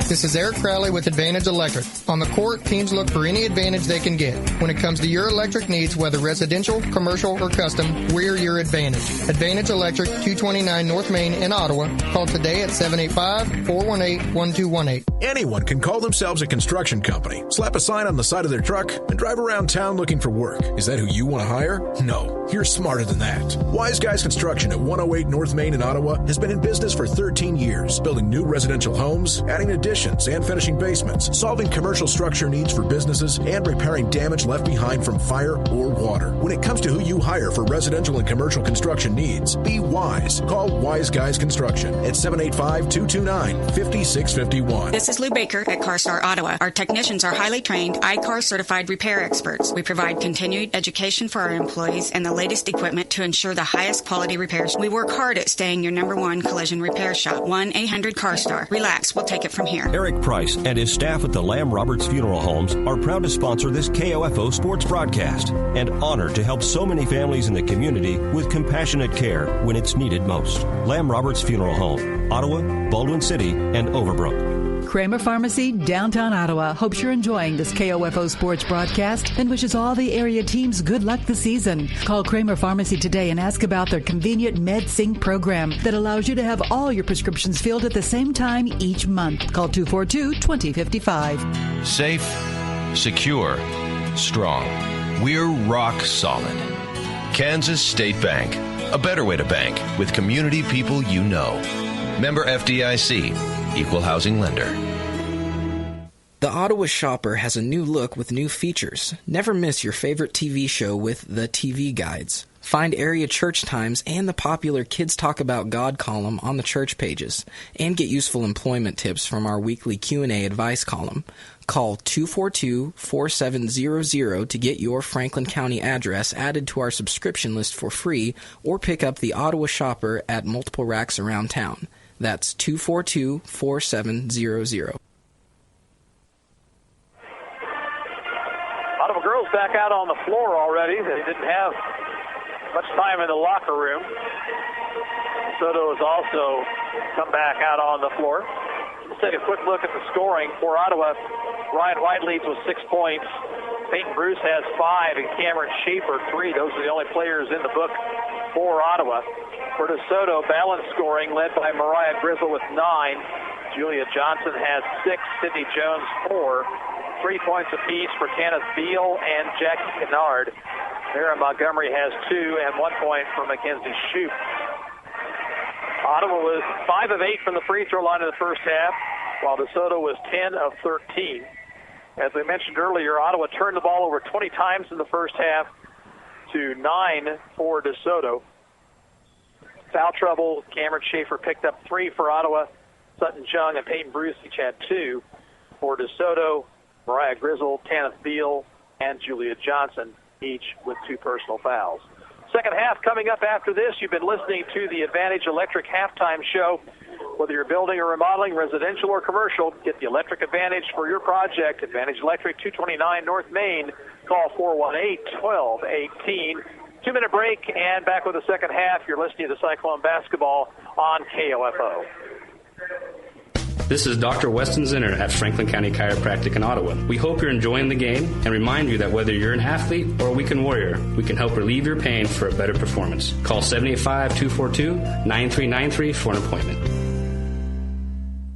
Speaker 17: This is Eric Crowley with Advantage Electric. On the court, teams look for any advantage they can get. When it comes to your electric needs, whether residential, commercial, or custom, we're your advantage. Advantage Electric, 229 North Main in Ottawa. Call today at 785-418-1218.
Speaker 5: Anyone can call themselves a construction company, slap a sign on the side of their truck, and drive around town looking for work. Is that who you want to hire? No, you're smarter than that. Wise Guys Construction at 108 North Main in Ottawa has been in business for 13 years, building new residential homes, adding additions and finishing basements, solving commercial structure needs for businesses, and repairing damage left behind from fire or water. When it comes to who you hire for residential and commercial construction needs, be wise. Call Wise Guys Construction at 785-229-5651.
Speaker 21: This is Lou Baker at CarStar Ottawa. Our technicians are highly trained, I-CAR certified repair experts. We provide continued education for our employees and the latest equipment to ensure the highest quality repairs. We work hard at staying your number 1 collision repair shop. 1-800-CARSTAR. Relax, we'll take it from here.
Speaker 1: Eric Price and his staff at the Lamb Roberts Funeral Homes are proud to sponsor this KOFO sports broadcast and honored to help so many families in the community with compassionate care when it's needed most. Lamb Roberts Funeral Home, Ottawa, Baldwin City, and Overbrook.
Speaker 4: Kramer Pharmacy, downtown Ottawa, hopes you're enjoying this KOFO sports broadcast and wishes all the area teams good luck this season. Call Kramer Pharmacy today and ask about their convenient MedSync program that allows you to have all your prescriptions filled at the same time each month. Call 242-2055.
Speaker 22: Safe, secure, strong. We're rock solid. Kansas State Bank. A better way to bank with community people you know. Member FDIC. Equal housing lender.
Speaker 13: The Ottawa Shopper has a new look with new features. Never miss your favorite TV show with the TV guides. Find area church times and the popular Kids Talk About God column on the church pages. And get useful employment tips from our weekly Q&A advice column. Call 242-4700 to get your Franklin County address added to our subscription list for free, or pick up the Ottawa Shopper at multiple racks around town. That's 242-4700.
Speaker 2: Ottawa girls back out on the floor already. They didn't have much time in the locker room. Soto has also come back out on the floor. Let's take a quick look at the scoring for Ottawa. Ryan White leads with 6 points. Peyton Bruce has 5 and Cameron Schaefer 3. Those are the only players in the book for Ottawa. For DeSoto, balance scoring led by Mariah Grizzle with 9. Julia Johnson has 6. Sydney Jones 4. 3 points apiece for Kenneth Beal and Jackie Kennard. Mara Montgomery has 2 and 1 point for Mackenzie Shoup. Ottawa was 5 of 8 from the free throw line in the first half, while DeSoto was 10 of 13. As we mentioned earlier, Ottawa turned the ball over 20 times in the first half to 9 for DeSoto. Foul trouble, Cameron Schaefer picked up 3 for Ottawa. Sutton Jung and Peyton Bruce each had 2 for DeSoto. Mariah Grizzle, Kenneth Beal, and Julia Johnson each with 2 personal fouls. Second half coming up after this. You've been listening to the Advantage Electric Halftime Show. Whether you're building or remodeling, residential or commercial, get the electric advantage for your project. Advantage Electric, 229 North Main. Call 418-1218. 2-minute break, and back with the second half. You're listening to Cyclone Basketball on KOFO.
Speaker 3: This is Dr. Weston Zinner at Franklin County Chiropractic in Ottawa. We hope you're enjoying the game and remind you that whether you're an athlete or a weekend warrior, we can help relieve your pain for a better performance. Call 785-242-9393 for an appointment.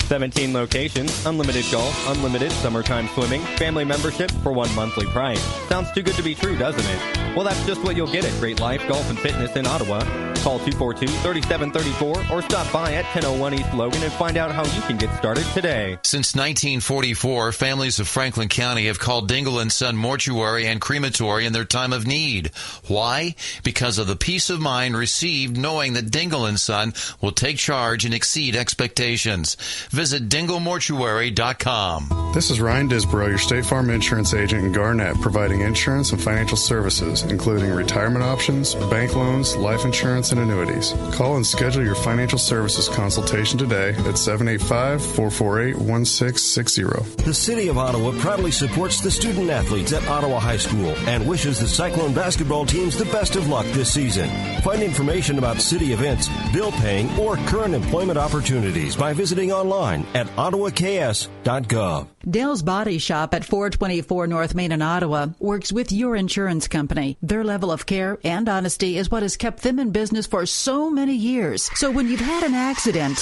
Speaker 6: 17 locations, unlimited golf, unlimited summertime swimming, family membership for one monthly price. Sounds too good to be true, doesn't it? Well, that's just what you'll get at Great Life Golf and Fitness in Ottawa. Call 242-3734 or stop by at 1001 East Logan and find out how you can get started today.
Speaker 23: Since 1944, families of Franklin County have called Dingle & Son Mortuary and Crematory in their time of need. Why? Because of the peace of mind received knowing that Dingle & Son will take charge and exceed expectations. Visit dinglemortuary.com.
Speaker 16: This is Ryan Disborough, your State Farm insurance agent in Garnett, providing insurance and financial services, including retirement options, bank loans, life insurance, and annuities. Call and schedule your financial services consultation today at 785-448-1660.
Speaker 1: The City of Ottawa proudly supports the student athletes at Ottawa High School and wishes the Cyclone basketball teams the best of luck this season. Find information about city events, bill paying, or current employment opportunities by visiting online at ottawaks.gov.
Speaker 4: Dale's Body Shop at 424 North Main in Ottawa works with your insurance company. Their level of care and honesty is what has kept them in business for so many years. So when you've had an accident,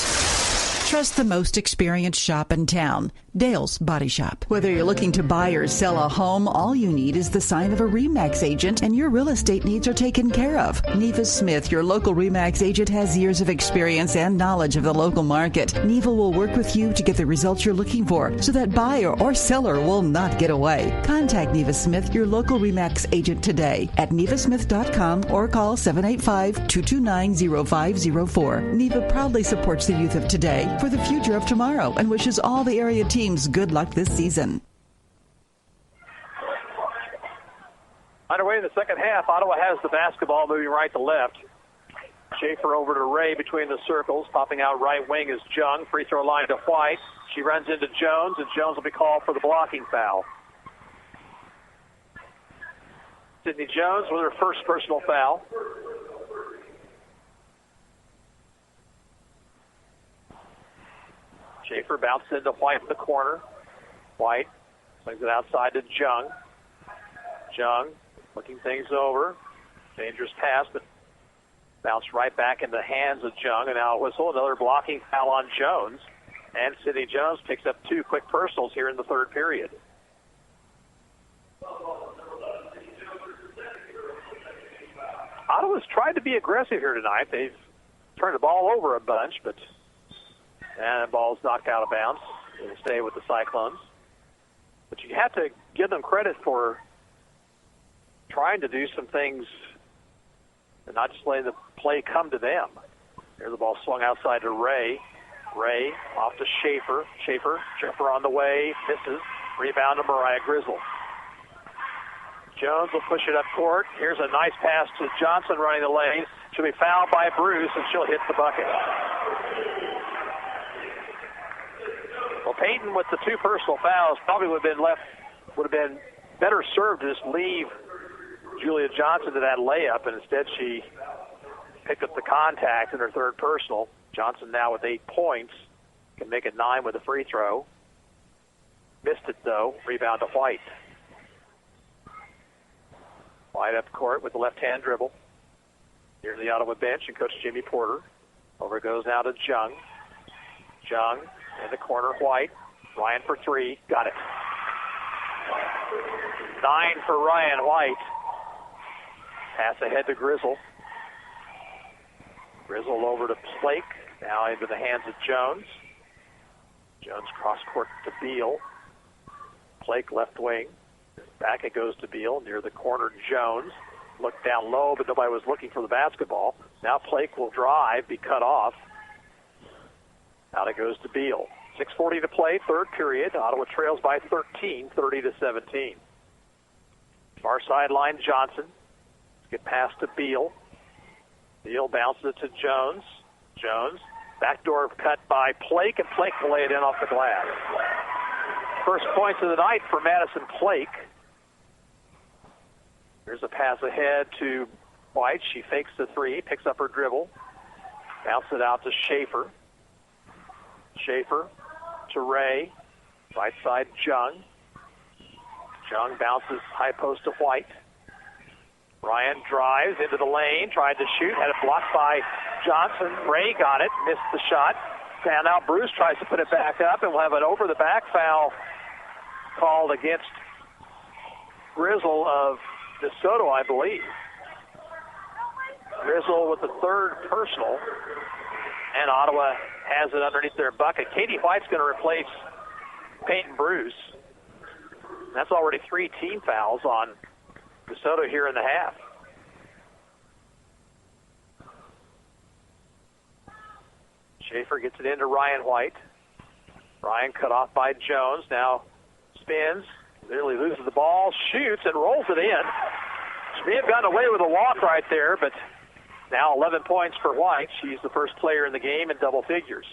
Speaker 4: trust the most experienced shop in town, Dale's Body Shop. Whether you're looking to buy or sell a home, all you need is the sign of a RE/MAX agent and your real estate needs are taken care of. Neva Smith, your local RE/MAX agent, has years of experience and knowledge of the local market. Neva will work with you to get the results you're looking for so that buyer or seller will not get away. Contact Neva Smith, your local RE/MAX agent today at nevasmith.com or call 785-229-0504. Neva proudly supports the youth of today for the future of tomorrow and wishes all the area teams good luck this season.
Speaker 2: Underway in the second half, Ottawa has the basketball moving right to left. Schaefer over to Ray between the circles. Popping out right wing is Jung. Free throw line to White. She runs into Jones, and Jones will be called for the blocking foul. Sydney Jones with her first personal foul. Schaefer bounces into White in the corner. White swings it outside to Jung. Jung looking things over. Dangerous pass, but bounced right back in the hands of Jung. And now a whistle, another blocking foul on Jones. And Sydney Jones picks up two quick personals here in the third period. Ottawa's tried to be aggressive here tonight. They've turned the ball over a bunch, but and the ball's knocked out of bounds. It'll stay with the Cyclones. But you have to give them credit for trying to do some things and not just letting the play come to them. There's the ball swung outside to Ray. Ray off to Schaefer. Schaefer on the way, misses. Rebound to Mariah Grizzle. Jones will push it up court. Here's a nice pass to Johnson running the lane. She'll be fouled by Bruce, and she'll hit the bucket. Well, Peyton with the two personal fouls probably would have been better served to just leave Julia Johnson to that layup, and instead she picked up the contact in her third personal. Johnson now with 8 points, can make it 9 with a free throw. Missed it though. Rebound to White. White up court with the left-hand dribble. Here's the Ottawa bench and Coach Jimmy Porter. Over it goes now to Jung. Jung in the corner, White. Ryan for three. Got it. 9 for Ryan White. Pass ahead to Grizzle. Grizzle over to Blake. Now into the hands of Jones. Jones cross court to Beal. Blake left wing. Back it goes to Beal near the corner. Jones looked down low, but nobody was looking for the basketball. Now Blake will drive, be cut off. Out it goes to Beal. 6:40 to play, third period. Ottawa trails by 13, 30-17. Far sideline, Johnson. Get past to Beal. Steele bounces it to Jones. Jones, backdoor cut by Plake, and Plake will lay it in off the glass. First points of the night for Madison Plake. Here's a pass ahead to White. She fakes the three, picks up her dribble, bounces it out to Schaefer. Schaefer to Ray. Right side, Jung. Jung bounces high post to White. Ryan drives into the lane, tried to shoot, had it blocked by Johnson. Ray got it, missed the shot. And now Bruce tries to put it back up, and we'll have an over-the-back foul called against Grizzle of DeSoto, I believe. Grizzle with the third personal, and Ottawa has it underneath their bucket. Katie White's going to replace Peyton Bruce. That's already 3 team fouls on DeSoto here in the half. Schaefer gets it into Ryan White. Ryan cut off by Jones. Now spins, nearly loses the ball, shoots, and rolls it in. She may have gotten away with a walk right there, but now 11 points for White. She's the first player in the game in double figures.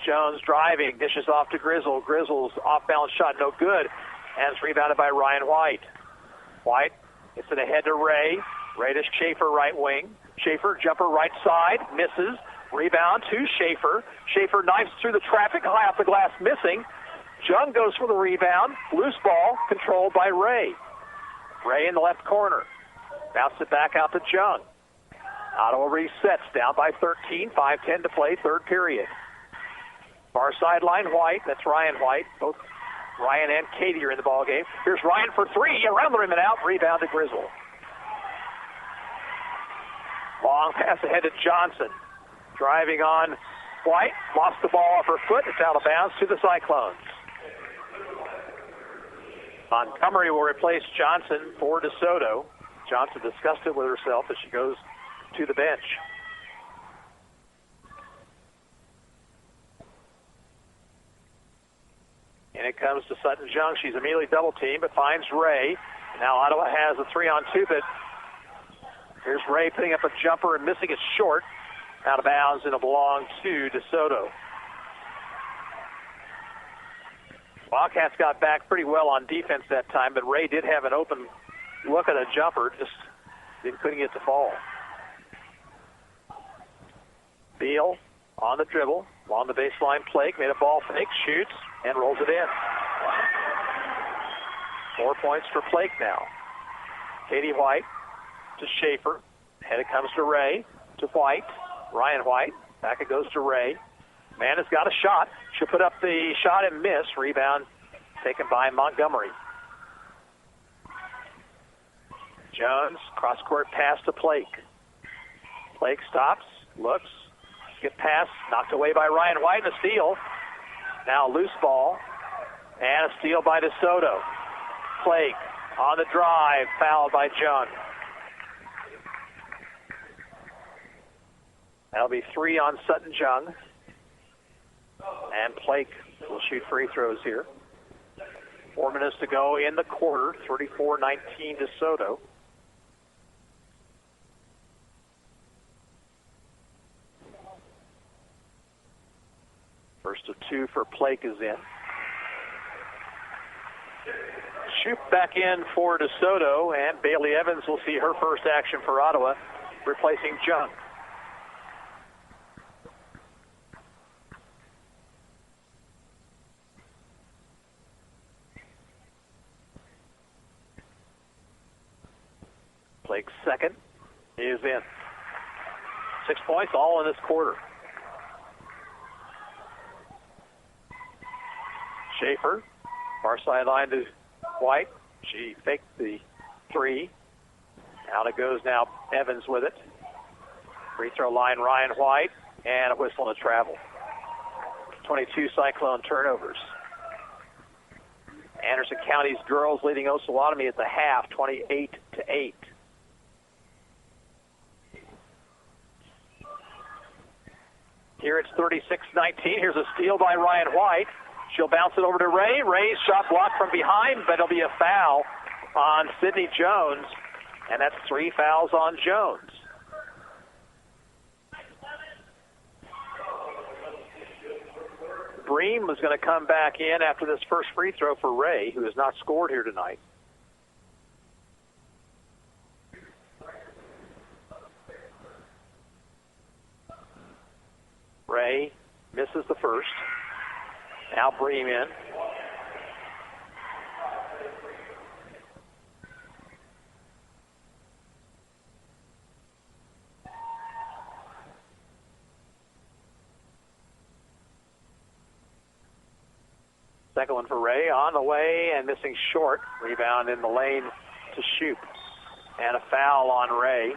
Speaker 2: Jones driving, dishes off to Grizzle. Grizzle's off-balance shot, no good, and it's rebounded by Ryan White. White gets it ahead to Ray. Ray to Schaefer, right wing. Schaefer, jumper right side, misses. Rebound to Schaefer. Schaefer knifes through the traffic, high off the glass, missing. Jung goes for the rebound. Loose ball, controlled by Ray. Ray in the left corner. Bounces it back out to Jung. Ottawa resets, down by 13, 5:10 to play, third period. Far sideline, White. That's Ryan White. Both Ryan and Katie are in the ball game. Here's Ryan for three, around the rim and out. Rebound to Grizzle. Long pass ahead to Johnson. Driving on White. Lost the ball off her foot. It's out of bounds to the Cyclones. Montgomery will replace Johnson for DeSoto. Johnson discussed it with herself as she goes to the bench. And it comes to Sutton Jung. She's immediately double-teamed, but finds Ray. Now Ottawa has a 3-on-2, but here's Ray putting up a jumper and missing it short. Out of bounds, and it'll belong to DeSoto. Wildcats got back pretty well on defense that time, but Ray did have an open look at a jumper, just couldn't get to fall. Beal on the dribble, along the baseline. Plake made a ball fake, shoots, and rolls it in. 4 points for Plake now. Katie White to Schaefer. And it comes to Ray, to White. Ryan White. Back it goes to Ray. Man has got a shot. She'll put up the shot and miss. Rebound taken by Montgomery. Jones, cross-court pass to Plake. Plake stops, looks, get past, knocked away by Ryan White, and a steal. Now loose ball, and a steal by DeSoto. Plake on the drive, fouled by Jung. That'll be 3 on Sutton Jung. And Plake will shoot free throws here. 4 minutes to go in the quarter, 34-19 DeSoto. First of 2 for Plake is in. Shoot back in for DeSoto, and Bailey Evans will see her first action for Ottawa, replacing Jung. Blake's second is in. 6 points, all in this quarter. Schaefer, far sideline to White. She faked the three. Out it goes now, Evans with it. Free throw line, Ryan White, and a whistle to travel. 22 Cyclone turnovers. Anderson County's girls leading Osawatomie at the half, 28-8. Here it's 36-19. Here's a steal by Ryan White. She'll bounce it over to Ray. Ray's shot blocked from behind, but it'll be a foul on Sydney Jones, and that's 3 fouls on Jones. Bream was going to come back in after this first free throw for Ray, who has not scored here tonight. Ray misses the first. Now Bream in. Second one for Ray, on the way and missing short. Rebound in the lane to Shoup. And a foul on Ray.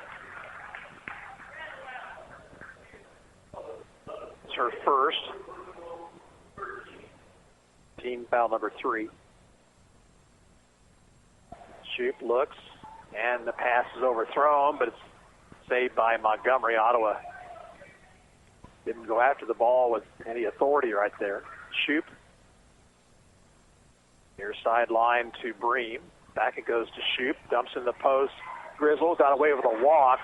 Speaker 2: It's her first. Team foul number 3. Shoup looks, and the pass is overthrown, but it's saved by Montgomery. Ottawa didn't go after the ball with any authority right there. Shoup. Near sideline to Bream. Back it goes to Shoup. Dumps in the post. Grizzle got away with a walk.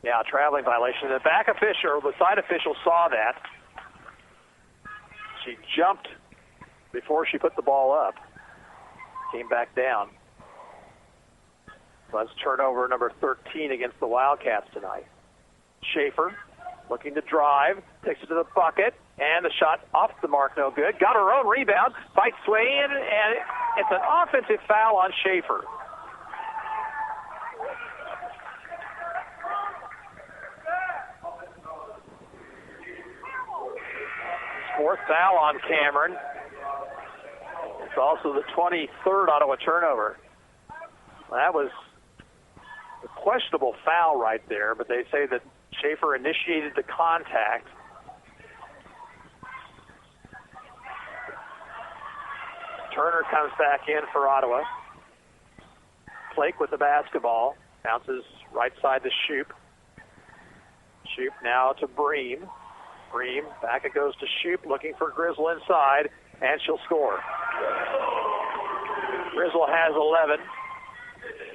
Speaker 2: Yeah, traveling violation. The back official, or the side official, saw that. She jumped before she put the ball up. Came back down. So that's turnover number 13 against the Wildcats tonight. Schaefer looking to drive. Takes it to the bucket. And the shot off the mark, no good. Got her own rebound. Fights way in, and it's an offensive foul on Schaefer. Fourth foul on Cameron. It's also the 23rd Ottawa turnover. That was a questionable foul right there, but they say that Schaefer initiated the contact. Turner comes back in for Ottawa. Flake with the basketball. Bounces right side to Shoup. Shoup now to Bream. Bream, back it goes to Shoup, looking for Grizzle inside, and she'll score. Grizzle has 11.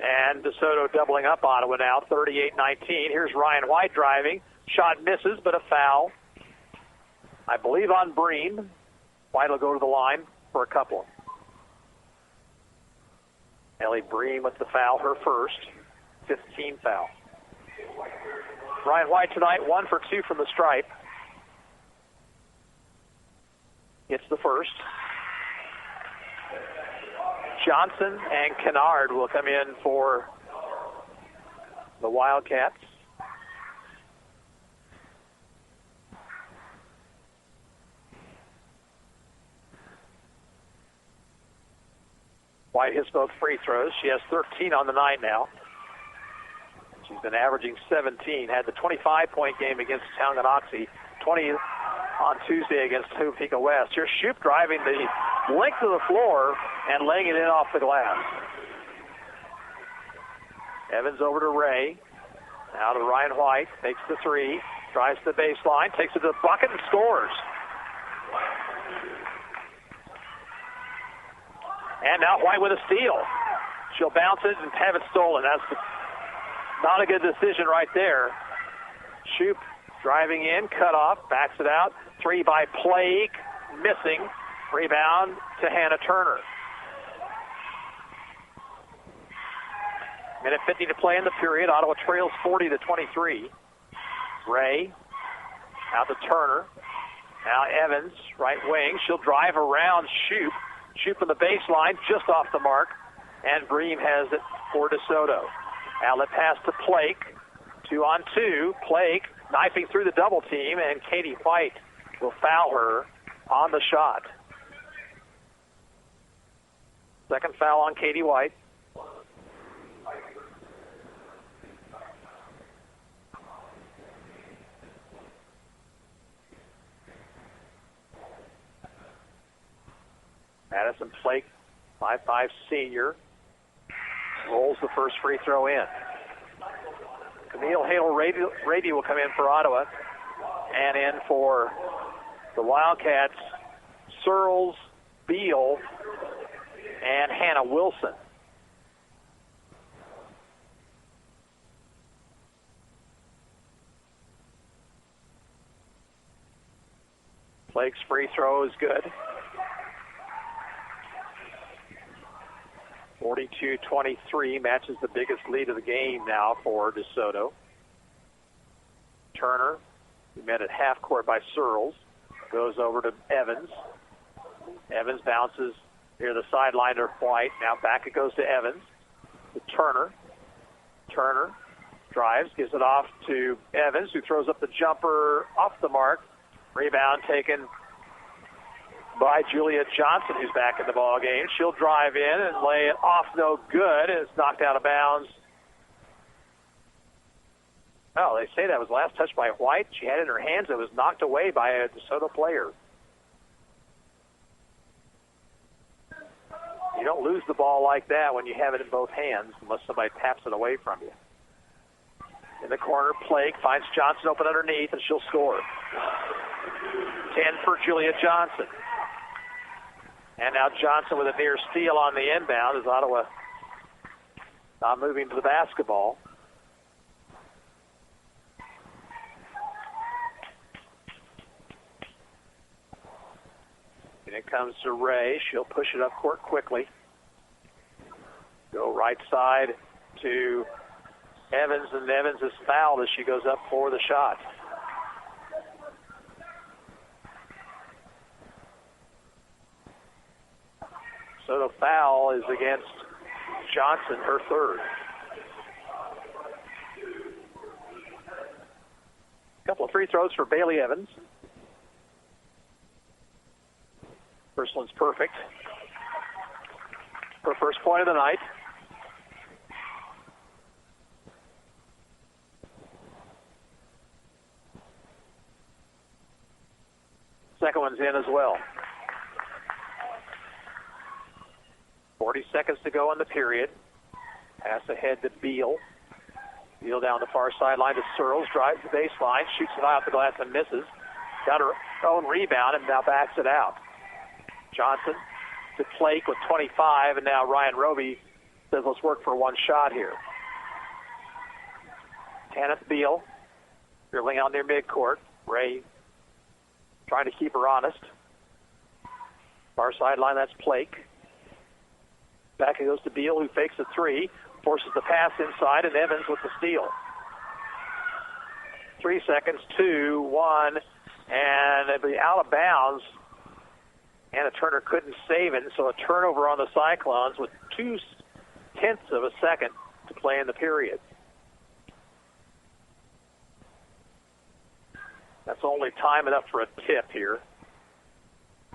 Speaker 2: And DeSoto doubling up Ottawa now, 38-19. Here's Ryan White driving. Shot misses, but a foul. I believe on Bream. White will go to the line for a couple. Ellie Bream with the foul, her first. 15 foul. Ryan White tonight, 1 for 2 from the stripe. It's the first. Johnson and Kennard will come in for the Wildcats. White hits both free throws. She has 13 on the night now. She's been averaging 17. Had the 25-point game against Tonganoxie. 20 on Tuesday against Topeka West. Here's Shoup driving the length of the floor and laying it in off the glass. Evans over to Ray. Now to Ryan White. Takes the three. Drives to the baseline. Takes it to the bucket and scores. And now White with a steal. She'll bounce it and have it stolen. That's not a good decision right there. Shoup driving in, cut off, backs it out. Three by Blake, missing. Rebound to Hannah Turner. Minute 50 to play in the period. Ottawa trails 40-23. Ray out to Turner. Now Evans, right wing. She'll drive around Shoup. Shoup on the baseline, just off the mark. And Bream has it for DeSoto. Outlet pass to Blake. 2-on-2. Blake knifing through the double team, and Katie White will foul her on the shot. Second foul on Katie White. Madison Blake, 5'5" senior, rolls the first free throw in. Camille Hale-Rady will come in for Ottawa, and in for the Wildcats, Searles, Beal, and Hannah Wilson. Blake's free throw is good. 42-23 matches the biggest lead of the game now for DeSoto. Turner, who met at half court by Searles, goes over to Evans. Evans bounces near the sideline to White. Now back it goes to Evans. To Turner. Turner drives, gives it off to Evans, who throws up the jumper off the mark. Rebound taken by Julia Johnson, who's back in the ball game. She'll drive in and lay it off, no good. It's knocked out of bounds. Oh, they say that was last touch by White. She had it in her hands. It was knocked away by a DeSoto player. You don't lose the ball like that when you have it in both hands unless somebody taps it away from you. In the corner, Blake finds Johnson open underneath, and she'll score. 10 for Julia Johnson. And now Johnson with a near steal on the inbound as Ottawa not moving to the basketball. And it comes to Ray. She'll push it up court quickly. Go right side to Evans, and Evans is fouled as she goes up for the shot. So the foul is against Johnson, her third. A couple of free throws for Bailey Evans. First one's perfect. Her first point of the night. Second one's in as well. 40 seconds to go in the period. Pass ahead to Beal. Beal down the far sideline to Searles. Drives the baseline. Shoots it out the glass and misses. Got her own rebound and now backs it out. Johnson to Blake with 25, and now Ryan Roby says let's work for one shot here. Kenneth Beal dribbling out near midcourt. Ray trying to keep her honest. Far sideline, that's Blake. Back it goes to Beal, who fakes a three, forces the pass inside, and Evans with the steal. 3 seconds, 2, 1, and it'll be out of bounds. Anna Turner couldn't save it, so a turnover on the Cyclones with 0.2 of a second to play in the period. That's only time enough for a tip here.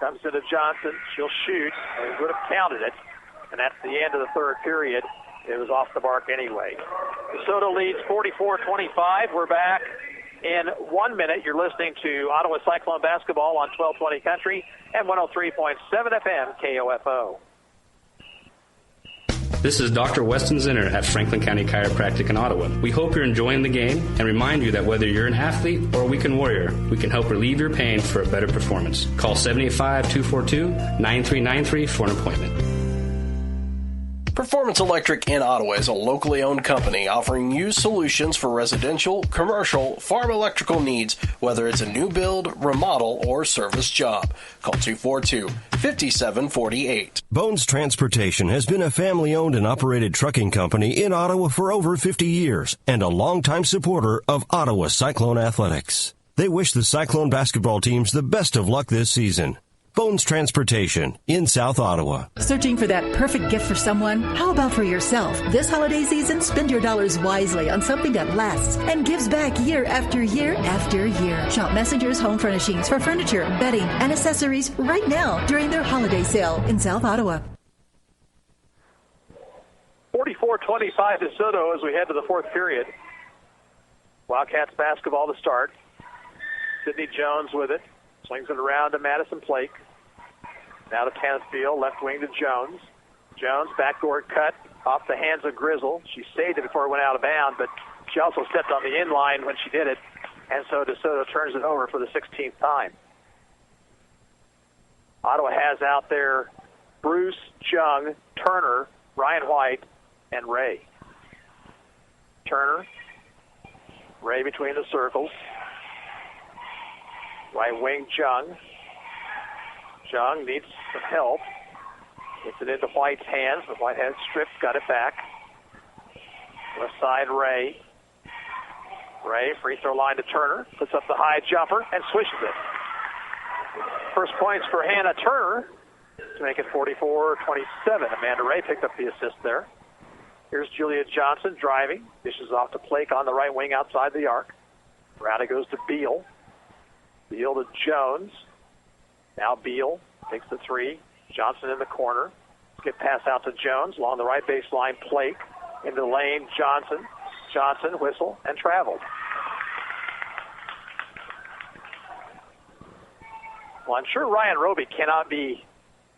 Speaker 2: Comes into Johnson. She'll shoot, and would have counted it. And that's the end of the third period. It was off the mark anyway. DeSoto leads 44-25. We're back in 1 minute. You're listening to Ottawa Cyclone basketball on 1220 Country and 103.7 FM KOFO.
Speaker 3: This is Dr. Weston Zinner at Franklin County Chiropractic in Ottawa. We hope you're enjoying the game and remind you that whether you're an athlete or a weekend warrior, we can help relieve your pain for a better performance. Call 785-242-9393 for an appointment.
Speaker 19: Performance Electric in Ottawa is a locally owned company offering you solutions for residential, commercial, farm electrical needs, whether it's a new build, remodel, or service job. Call 242-5748.
Speaker 1: Bones Transportation has been a family-owned and operated trucking company in Ottawa for over 50 years and a longtime supporter of Ottawa Cyclone athletics. They wish the Cyclone basketball teams the best of luck this season. Bones Transportation in South Ottawa.
Speaker 4: Searching for that perfect gift for someone? How about for yourself? This holiday season, spend your dollars wisely on something that lasts and gives back year after year after year. Shop Messenger's Home Furnishings for furniture, bedding, and accessories right now during their holiday sale in South Ottawa.
Speaker 2: 44-25 DeSoto as we head to the fourth period. Wildcats basketball to start. Sydney Jones with it. Swings it around to Madison Blake. Now to Tansfield, left wing to Jones. Jones, backdoor cut off the hands of Grizzle. She saved it before it went out of bounds, but she also stepped on the in-line when she did it, and so DeSoto turns it over for the 16th time. Ottawa has out there Bruce, Jung, Turner, Ryan White, and Ray. Turner, Ray between the circles. Right wing Jung. Jung needs some help. Gets it into White's hands, but White has stripped, got it back. Left side, Ray. Ray, free throw line to Turner. Puts up the high jumper and swishes it. First points for Hannah Turner to make it 44-27. Amanda Ray picked up the assist there. Here's Julia Johnson driving. Dishes off to Blake on the right wing outside the arc. Rowdy goes to Beal. Beal to Jones. Now Beal takes the three. Johnson in the corner. Skip pass out to Jones along the right baseline. Blake into the lane. Johnson. Johnson, whistle, and traveled. Well, I'm sure Ryan Roby cannot be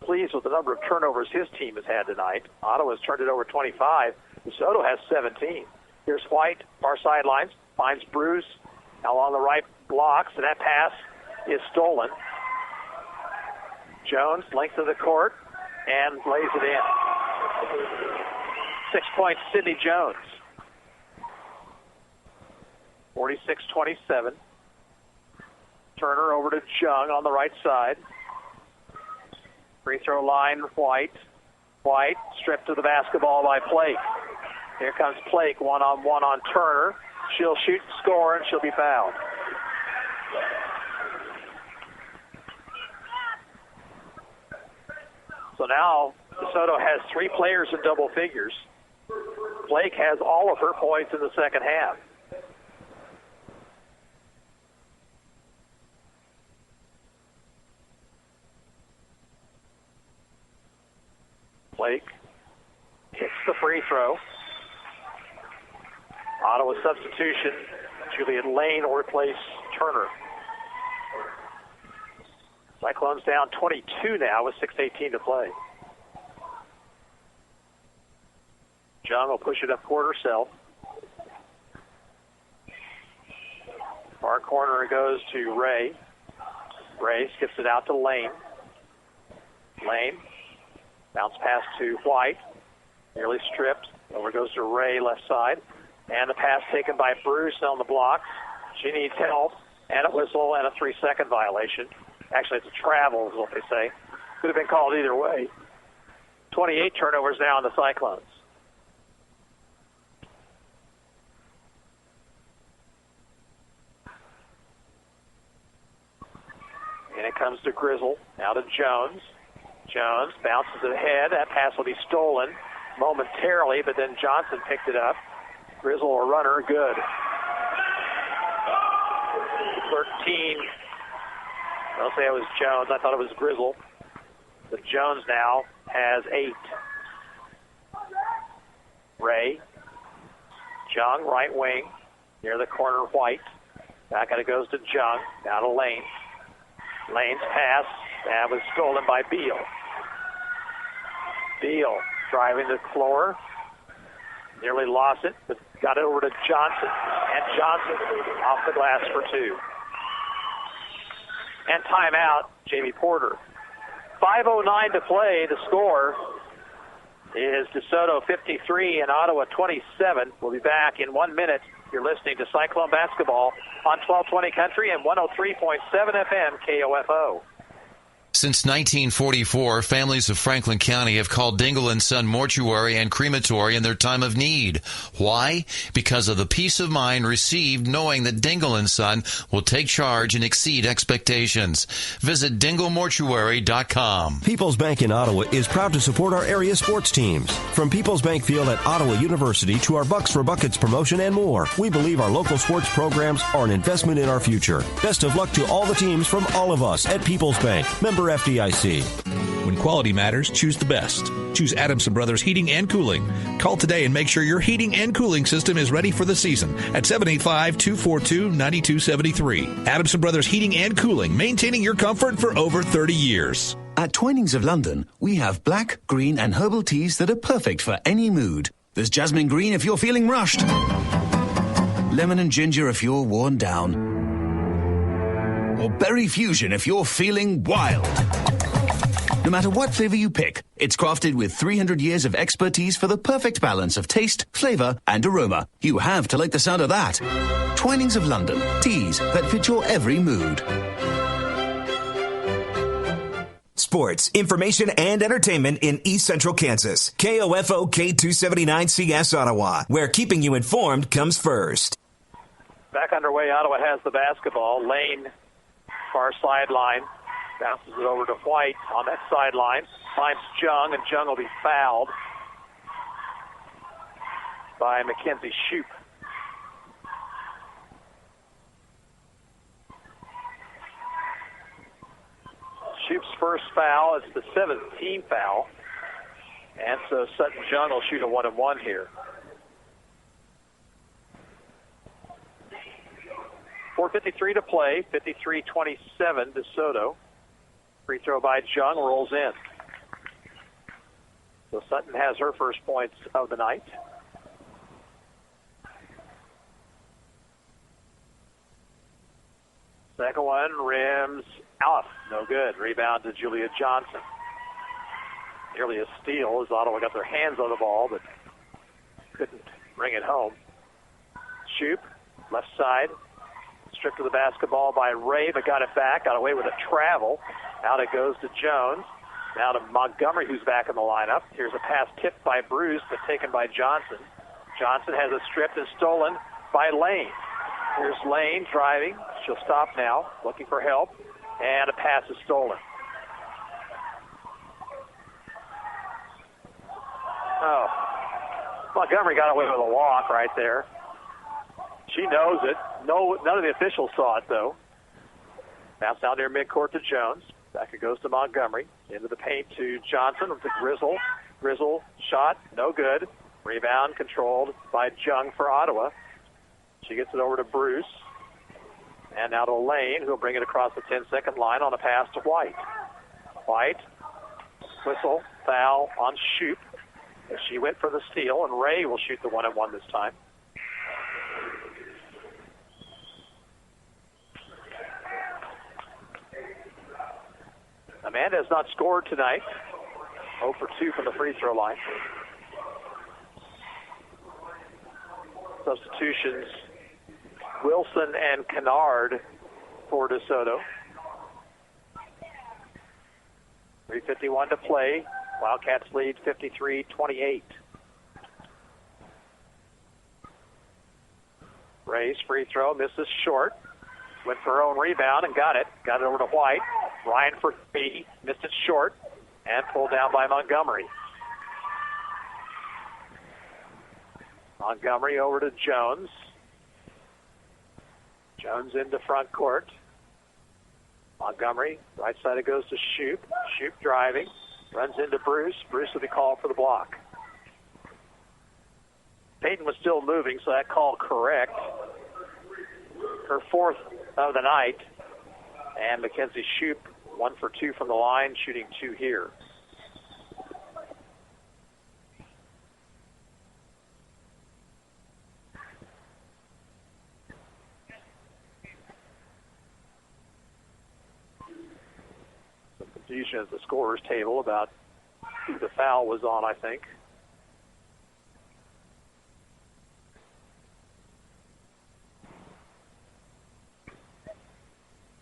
Speaker 2: pleased with the number of turnovers his team has had tonight. Ottawa's turned it over 25. Soto has 17. Here's White, far sidelines, finds Bruce now along the right blocks, and that pass is stolen. Jones, length of the court, and lays it in. 6 points, Sydney Jones. 46-27. Turner over to Jung on the right side. Free throw line, White. White stripped to the basketball by Blake. Here comes Blake, one-on-one on Turner. She'll shoot, score, and she'll be fouled. So now DeSoto has three players in double figures. Blake has all of her points in the second half. Blake hits the free throw. Ottawa substitution. Juliet Lane will replace Turner. Cyclones down 22 now with 6:18 to play. Jung will push it up court herself. Far corner it goes to Ray. Ray skips it out to Lane. Lane. Bounce pass to White. Nearly stripped. Over goes to Ray, left side. And the pass taken by Bruce on the block. She needs help. And a whistle and a 3-second violation. Actually, it's a travel is what they say. Could have been called either way. 28 turnovers now on the Cyclones. And it comes to Grizzle. Now to Jones. Jones bounces it ahead. That pass will be stolen momentarily, but then Johnson picked it up. Grizzle, a runner, good. 13. I'll say it was Jones. I thought it was Grizzle. But Jones now has 8. Ray. Jung, right wing. Near the corner, White. Back it goes to Jung. Down to Lane. Lane's pass. That was stolen by Beal. Beal driving the floor. Nearly lost it, but got it over to Johnson. And Johnson off the glass for 2. And timeout, Jamie Porter. 5:09 to play. The score is DeSoto 53 and Ottawa 27. We'll be back in 1 minute. You're listening to Cyclone Basketball on 1220 Country and 103.7 FM KOFO.
Speaker 23: Since 1944, families of Franklin County have called Dingle & Son Mortuary and Crematory in their time of need. Why? Because of the peace of mind received knowing that Dingle & Son will take charge and exceed expectations. Visit dinglemortuary.com.
Speaker 1: People's Bank in Ottawa is proud to support our area sports teams. From People's Bank Field at Ottawa University to our Bucks for Buckets promotion and more, we believe our local sports programs are an investment in our future. Best of luck to all the teams from all of us at People's Bank. Member FDIC.
Speaker 18: When quality matters, choose the best. Choose Adamson Brothers Heating and Cooling. Call today and make sure your heating and cooling system is ready for the season at 785-242-9273. Adamson Brothers Heating and Cooling, maintaining your comfort for over 30 years.
Speaker 7: At Twinings of London, we have black, green, and herbal teas that are perfect for any mood. There's jasmine green if you're feeling rushed. Lemon and ginger if you're worn down. Or berry fusion if you're feeling wild. No matter what flavor you pick, it's crafted with 300 years of expertise for the perfect balance of taste, flavor, and aroma. You have to like the sound of that. Twinings of London. Teas that fit your every mood.
Speaker 15: sports, information, and entertainment in East Central Kansas. KOFO K279CS Ottawa, where keeping you informed comes first.
Speaker 2: Back underway, Ottawa has the basketball. Lane, far sideline, bounces it over to White on that sideline. Finds Jung, and Jung will be fouled by Mackenzie Shoup. Shoup's first foul is the 7th team foul. And so Sutton Jung will shoot a 1-and-1 here. 4:53 to play, 53-27 to Soto. Free throw by Jung rolls in. So Sutton has her first points of the night. Second one, rims off. No good. Rebound to Julia Johnson. Nearly a steal as Ottawa got their hands on the ball, but couldn't bring it home. Shoup, left side. Stripped of the basketball by Ray, but got it back. Got away with a travel. Out it goes to Jones. Now to Montgomery, who's back in the lineup. Here's a pass tipped by Bruce, but taken by Johnson. Johnson has it stripped and stolen by Lane. Here's Lane driving. She'll stop now, looking for help. And a pass is stolen. Oh. Montgomery got away with a walk right there. She knows it. None of the officials saw it, though. Bounce down near midcourt to Jones. Back it goes to Montgomery. Into the paint to Johnson with the Grizzle. Grizzle shot, no good. Rebound controlled by Jung for Ottawa. She gets it over to Bruce. And now to Lane, who will bring it across the 10-second line on a pass to White. White, whistle, foul on Shoup. She went for the steal, and Ray will shoot the 1-and-1 this time. Amanda has not scored tonight. 0 for 2 from the free throw line. Substitutions, Wilson and Kennard for DeSoto. 3:51 to play. Wildcats lead 53-28. Ray's free throw misses short. Went for her own rebound and got it. Got it over to White. Ryan for 3. Missed it short. And pulled down by Montgomery. Montgomery over to Jones. Jones into front court. Montgomery, right side it goes to Shoup. Shoup driving. Runs into Bruce. Bruce will be called for the block. Payton was still moving, so that call correct. Her 4th of the night. And Mackenzie Shoup, 1 for 2 from the line, shooting 2 here. Some confusion at the scorer's table about who the foul was on, I think.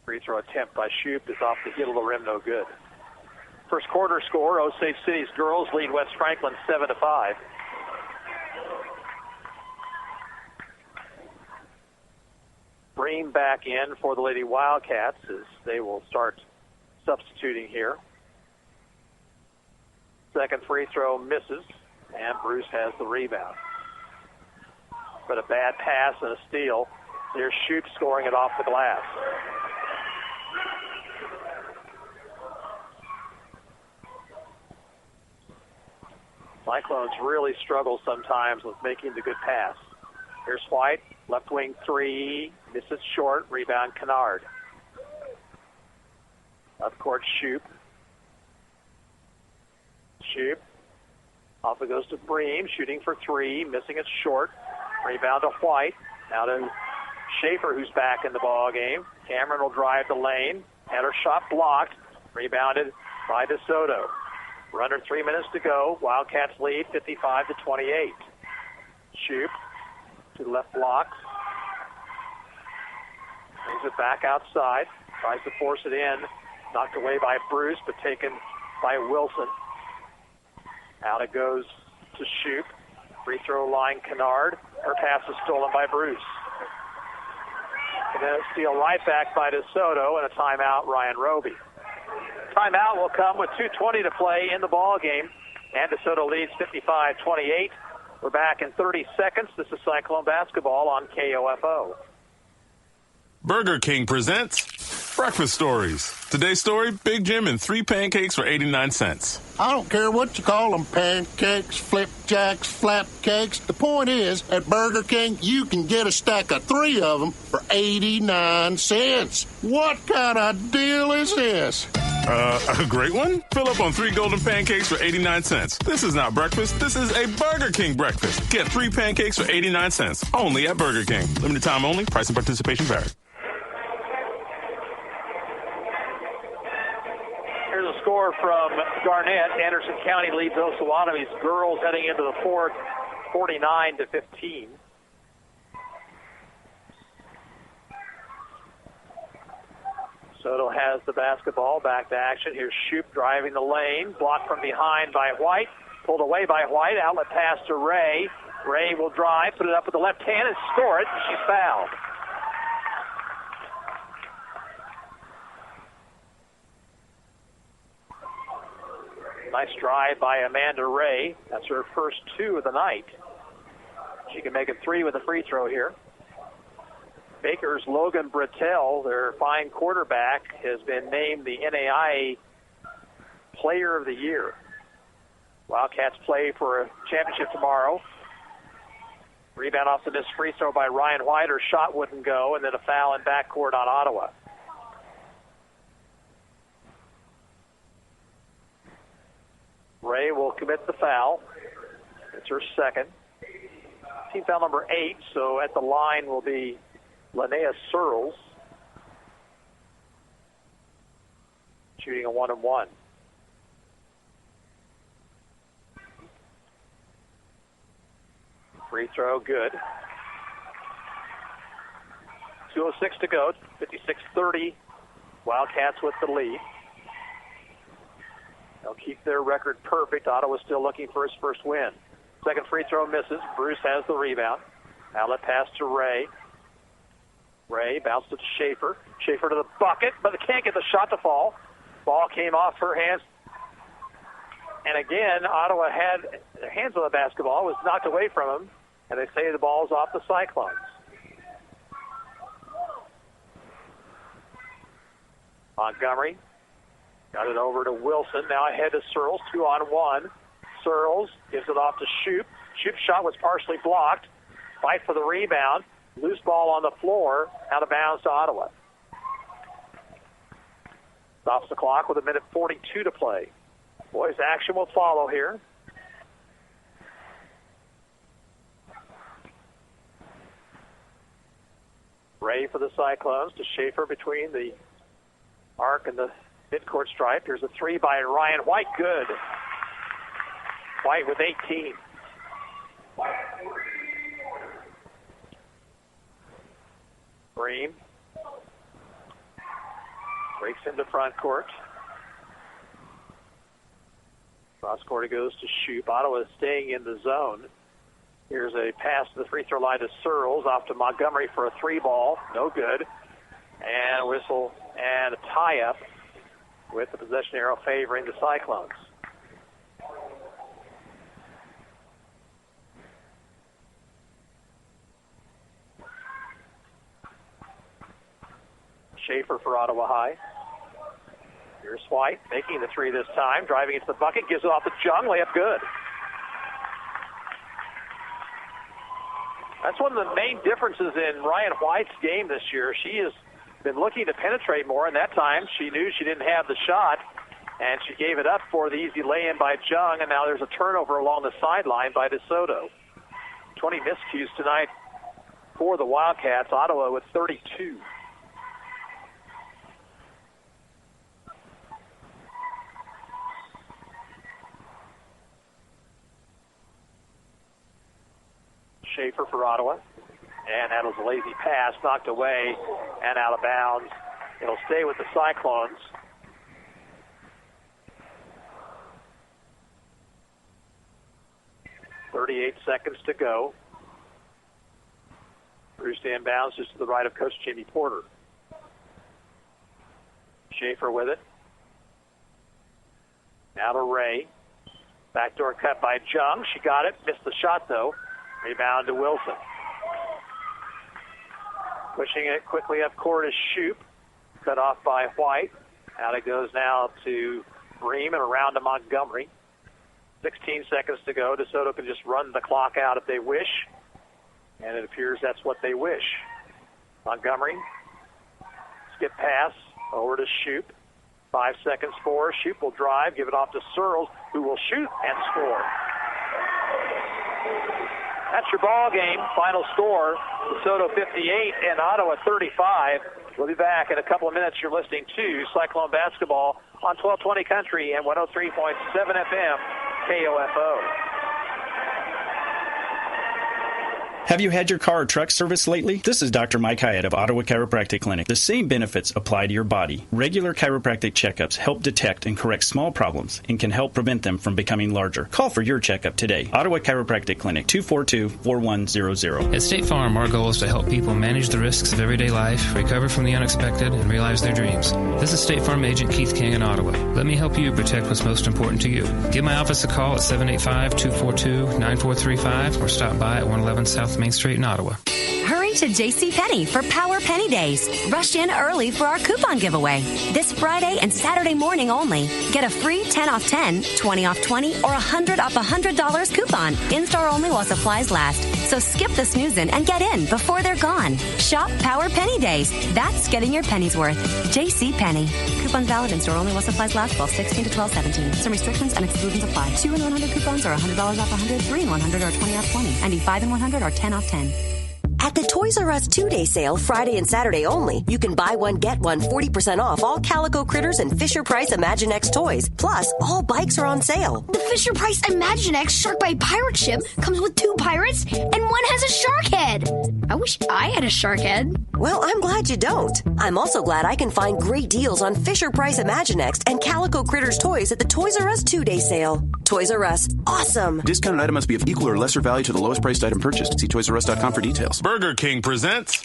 Speaker 2: Free throw attempt by Shoup is off the heel of the rim, no good. First quarter score, Osage City's girls lead West Franklin 7-5. Breen back in for the Lady Wildcats as they will start substituting here. Second free throw misses, and Bruce has the rebound. But a bad pass and a steal. Here's Shoup scoring it off the glass. Cyclones really struggle sometimes with making the good pass. Here's White, left wing 3, misses short, rebound Kennard. Up court Shoup. Shoup, off it goes to Breen, shooting for 3, missing it short. Rebound to White, now to Schaefer, who's back in the ball game. Cameron will drive the lane, had her shot blocked, rebounded by DeSoto. Under 3 minutes to go. Wildcats lead 55-28. Shoup to the left block. Brings it back outside. Tries to force it in Knocked away by Bruce, but taken by Wilson. Out it goes to Shoup. Free throw line, Kennard. Her pass is stolen by Bruce. And then a steal right back by DeSoto, and a timeout, Ryan Roby. Timeout will come with 2:20 to play in the ball game, and DeSoto leads 55-28. We're back in 30 seconds. This is Cyclone Basketball on KOFO.
Speaker 8: Burger King presents Breakfast Stories. Today's story, Big Jim and 3 pancakes for 89 cents.
Speaker 9: I don't care what you call them, pancakes, flipjacks, flap cakes. The point is, at Burger King, you can get a stack of 3 of them for 89 cents. What kind of deal is this?
Speaker 8: A great one? Fill up on 3 golden pancakes for 89 cents. This is not breakfast. This is a Burger King breakfast. Get 3 pancakes for 89 cents. Only at Burger King. Limited time only. Price and participation vary.
Speaker 2: Here's a score from Garnett. Anderson County leads Osawatomie's girls heading into the fourth, 49-15. Soto has the basketball. Back to action. Here's Shoup driving the lane. Blocked from behind by White. Pulled away by White. Outlet pass to Ray. Ray will drive, put it up with the left hand, and score it. She's fouled. Nice drive by Amanda Ray. That's her first 2 of the night. She can make it 3 with a free throw here. Baker's Logan Britell, their fine quarterback, has been named the NAIA Player of the Year. Wildcats play for a championship tomorrow. Rebound off the missed free throw by Ryan White. Her shot wouldn't go, and then a foul in backcourt on Ottawa. Ray will commit the foul. It's her second. Team foul number 8, so at the line will be Linnea Searles, shooting a 1-and-1. Free throw, good. 2:06 to go, 56-30. Wildcats with the lead. They'll keep their record perfect. Ottawa's still looking for his first win. Second free throw misses. Bruce has the rebound. Outlet pass to Ray. Ray bounced it to Schaefer. Schaefer to the bucket, but they can't get the shot to fall. Ball came off her hands. And again, Ottawa had their hands on the basketball, was knocked away from them, and they say the ball's off the Cyclones. Montgomery got it over to Wilson. Now ahead to Searles, 2-on-1. Searles gives it off to Shoup. Shoup's shot was partially blocked. Fight for the rebound. Loose ball on the floor, out of bounds to Ottawa. Stops the clock with 1:42 to play. Boys action will follow here. Ray for the Cyclones to Schaefer between the arc and the midcourt stripe. Here's a 3 by Ryan White. Good. White with 18. Bream breaks into front court. Cross court it goes to Shoup. Ottawa is staying in the zone. Here's a pass to the free throw line to Searles, off to Montgomery for a 3-ball. No good. And a whistle and a tie-up with the possession arrow favoring the Cyclones. Schaefer for Ottawa High. Here's White making the 3 this time, driving into the bucket, gives it off to Jung, layup good. That's one of the main differences in Ryan White's game this year. She has been looking to penetrate more, and that time she knew she didn't have the shot, and she gave it up for the easy lay-in by Jung, and now there's a turnover along the sideline by DeSoto. 20 miscues tonight for the Wildcats. Ottawa with 32. Schaefer for Ottawa, and that was a lazy pass, knocked away and out of bounds. It'll stay with the Cyclones. 38 seconds to go. Bruce to inbounds just to the right of Coach Jamie Porter. Schaefer with it. Now to Ray. Backdoor cut by Jung. She got it. Missed the shot, though. Rebound to Wilson. Pushing it quickly up court is Shoup. Cut off by White. Out it goes now to Bream and around to Montgomery. 16 seconds to go. DeSoto can just run the clock out if they wish. And it appears that's what they wish. Montgomery. Skip pass over to Shoup. 5 seconds for. Shoup will drive, give it off to Searles, who will shoot and score. That's your ball game. Final score, DeSoto 58 and Ottawa 35. We'll be back in a couple of minutes. You're listening to Cyclone Basketball on 1220 Country and 103.7 FM KOFO.
Speaker 14: Have you had your car or truck serviced lately? This is Dr. Mike Hyatt of Ottawa Chiropractic Clinic. The same benefits apply to your body. Regular chiropractic checkups help detect and correct small problems and can help prevent them from becoming larger. Call for your checkup today. Ottawa Chiropractic Clinic, 242-4100.
Speaker 10: At State Farm, our goal is to help people manage the risks of everyday life, recover from the unexpected, and realize their dreams. This is State Farm Agent Keith King in Ottawa. Let me help you protect what's most important to you. Give my office a call at 785-242-9435 or stop by at 111 South Main Street in Ottawa.
Speaker 11: Hurry to JCPenney for Power Penny Days. Rush in early for our coupon giveaway. This Friday and Saturday morning only. Get a free 10 off 10, 20 off 20, or 100 off $100 coupon. In-store only while supplies last. So skip the snoozing and get in before they're gone. Shop Power Penny Days. That's getting your pennies worth. JCPenney. Coupons valid in-store only while supplies last, 12/16 to 12/17. Some restrictions and exclusions apply. 2 and 100 coupons are $100 off 100, 3 and 100 are 20 off 20, and 5 and 100 are 10 off 10.
Speaker 12: At the Toys R Us 2-day sale, Friday and Saturday only, you can buy one, get one 40% off all Calico Critters and Fisher-Price Imaginext toys. Plus, all bikes are on sale.
Speaker 24: The Fisher-Price Imaginext Shark Bite pirate ship comes with 2 pirates and one has a shark head. I wish I had a shark head.
Speaker 12: Well, I'm glad you don't. I'm also glad I can find great deals on Fisher-Price Imaginext and Calico Critters toys at the Toys R Us 2-day sale. Toys R Us, awesome.
Speaker 25: Discounted item must be of equal or lesser value to the lowest priced item purchased. See ToysRUs.com for details.
Speaker 8: Burger King presents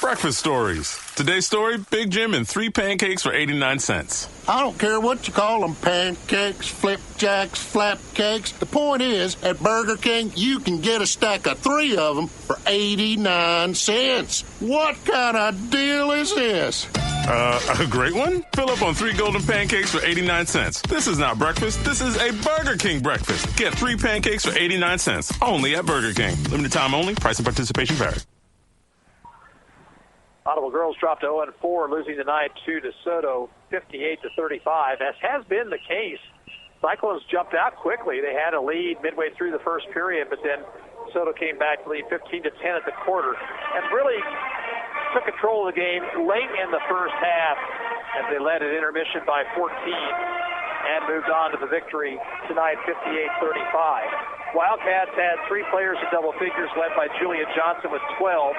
Speaker 8: Breakfast Stories. Today's story, Big Jim and 3 pancakes for 89 cents.
Speaker 9: I don't care what you call them, pancakes, flipjacks, flapcakes. The point is, at Burger King, you can get a stack of 3 of them for 89 cents. What kind of deal is this?
Speaker 8: A great one? Fill up on 3 golden pancakes for 89 cents. This is not breakfast. This is a Burger King breakfast. Get 3 pancakes for 89 cents. Only at Burger King. Limited time only. Price and participation vary.
Speaker 2: Ottawa girls dropped to 0-4, losing tonight to DeSoto 58-35. As has been the case, Cyclones jumped out quickly. They had a lead midway through the first period, but then DeSoto came back to lead 15-10 at the quarter and really took control of the game late in the first half as they led at intermission by 14 and moved on to the victory tonight, 58-35. Wildcats had 3 players in double figures, led by Julia Johnson with 12.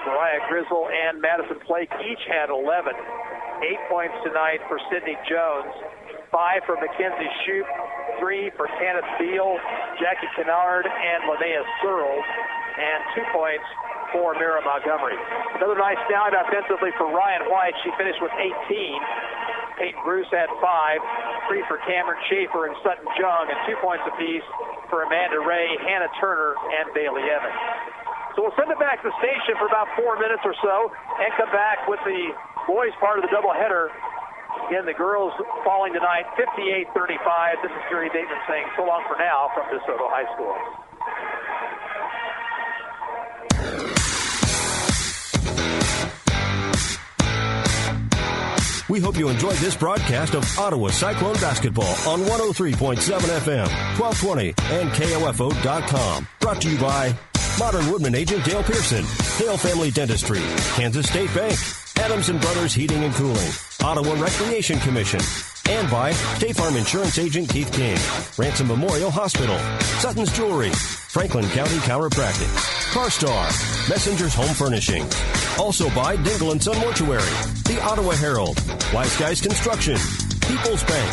Speaker 2: Mariah Grizzle and Madison Flake each had 11. 8 points tonight for Sydney Jones, 5 for Mackenzie Shoup, 3 for Kenneth Beal, Jackie Kennard, and Linnea Searles, and 2 points for Mira Montgomery. Another nice night offensively for Ryan White. She finished with 18. Peyton Bruce had 5, 3 for Cameron Schaefer and Sutton Jung, and 2 points apiece for Amanda Ray, Hannah Turner, and Bailey Evans. So we'll send it back to the station for about 4 minutes or so and come back with the boys part of the doubleheader. Again, the girls falling tonight 58-35. This is Gary Bateman saying so long for now from DeSoto High School.
Speaker 1: We hope you enjoyed this broadcast of Ottawa Cyclone Basketball on 103.7 FM, 1220, and KOFO.com. Brought to you by Modern Woodman agent Dale Pearson, Hale Family Dentistry, Kansas State Bank, Adams & Brothers Heating and Cooling, Ottawa Recreation Commission, and by State Farm Insurance agent Keith King, Ransom Memorial Hospital, Sutton's Jewelry, Franklin County Chiropractic, CarStar, Messenger's Home Furnishing. Also by Dingle & Son Mortuary, the Ottawa Herald, Wise Guys Construction, People's Bank,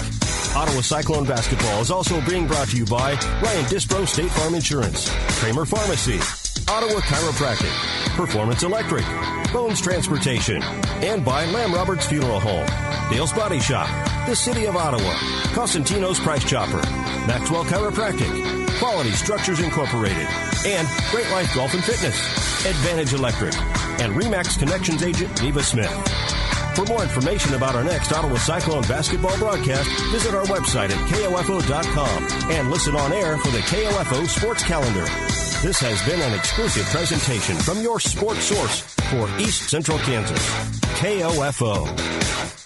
Speaker 1: Ottawa Cyclone Basketball is also being brought to you by Ryan Dispro State Farm Insurance, Kramer Pharmacy, Ottawa Chiropractic, Performance Electric, Bones Transportation, and by Lamb Roberts Funeral Home, Dale's Body Shop, the City of Ottawa, Costantino's Price Chopper, Maxwell Chiropractic, Quality Structures Incorporated, and Great Life Golf and Fitness, Advantage Electric, and RE/MAX Connections agent Neva Smith. For more information about our next Ottawa Cyclone basketball broadcast, visit our website at KOFO.com and listen on air for the KOFO Sports Calendar. This has been an exclusive presentation from your sports source for East Central Kansas, KOFO.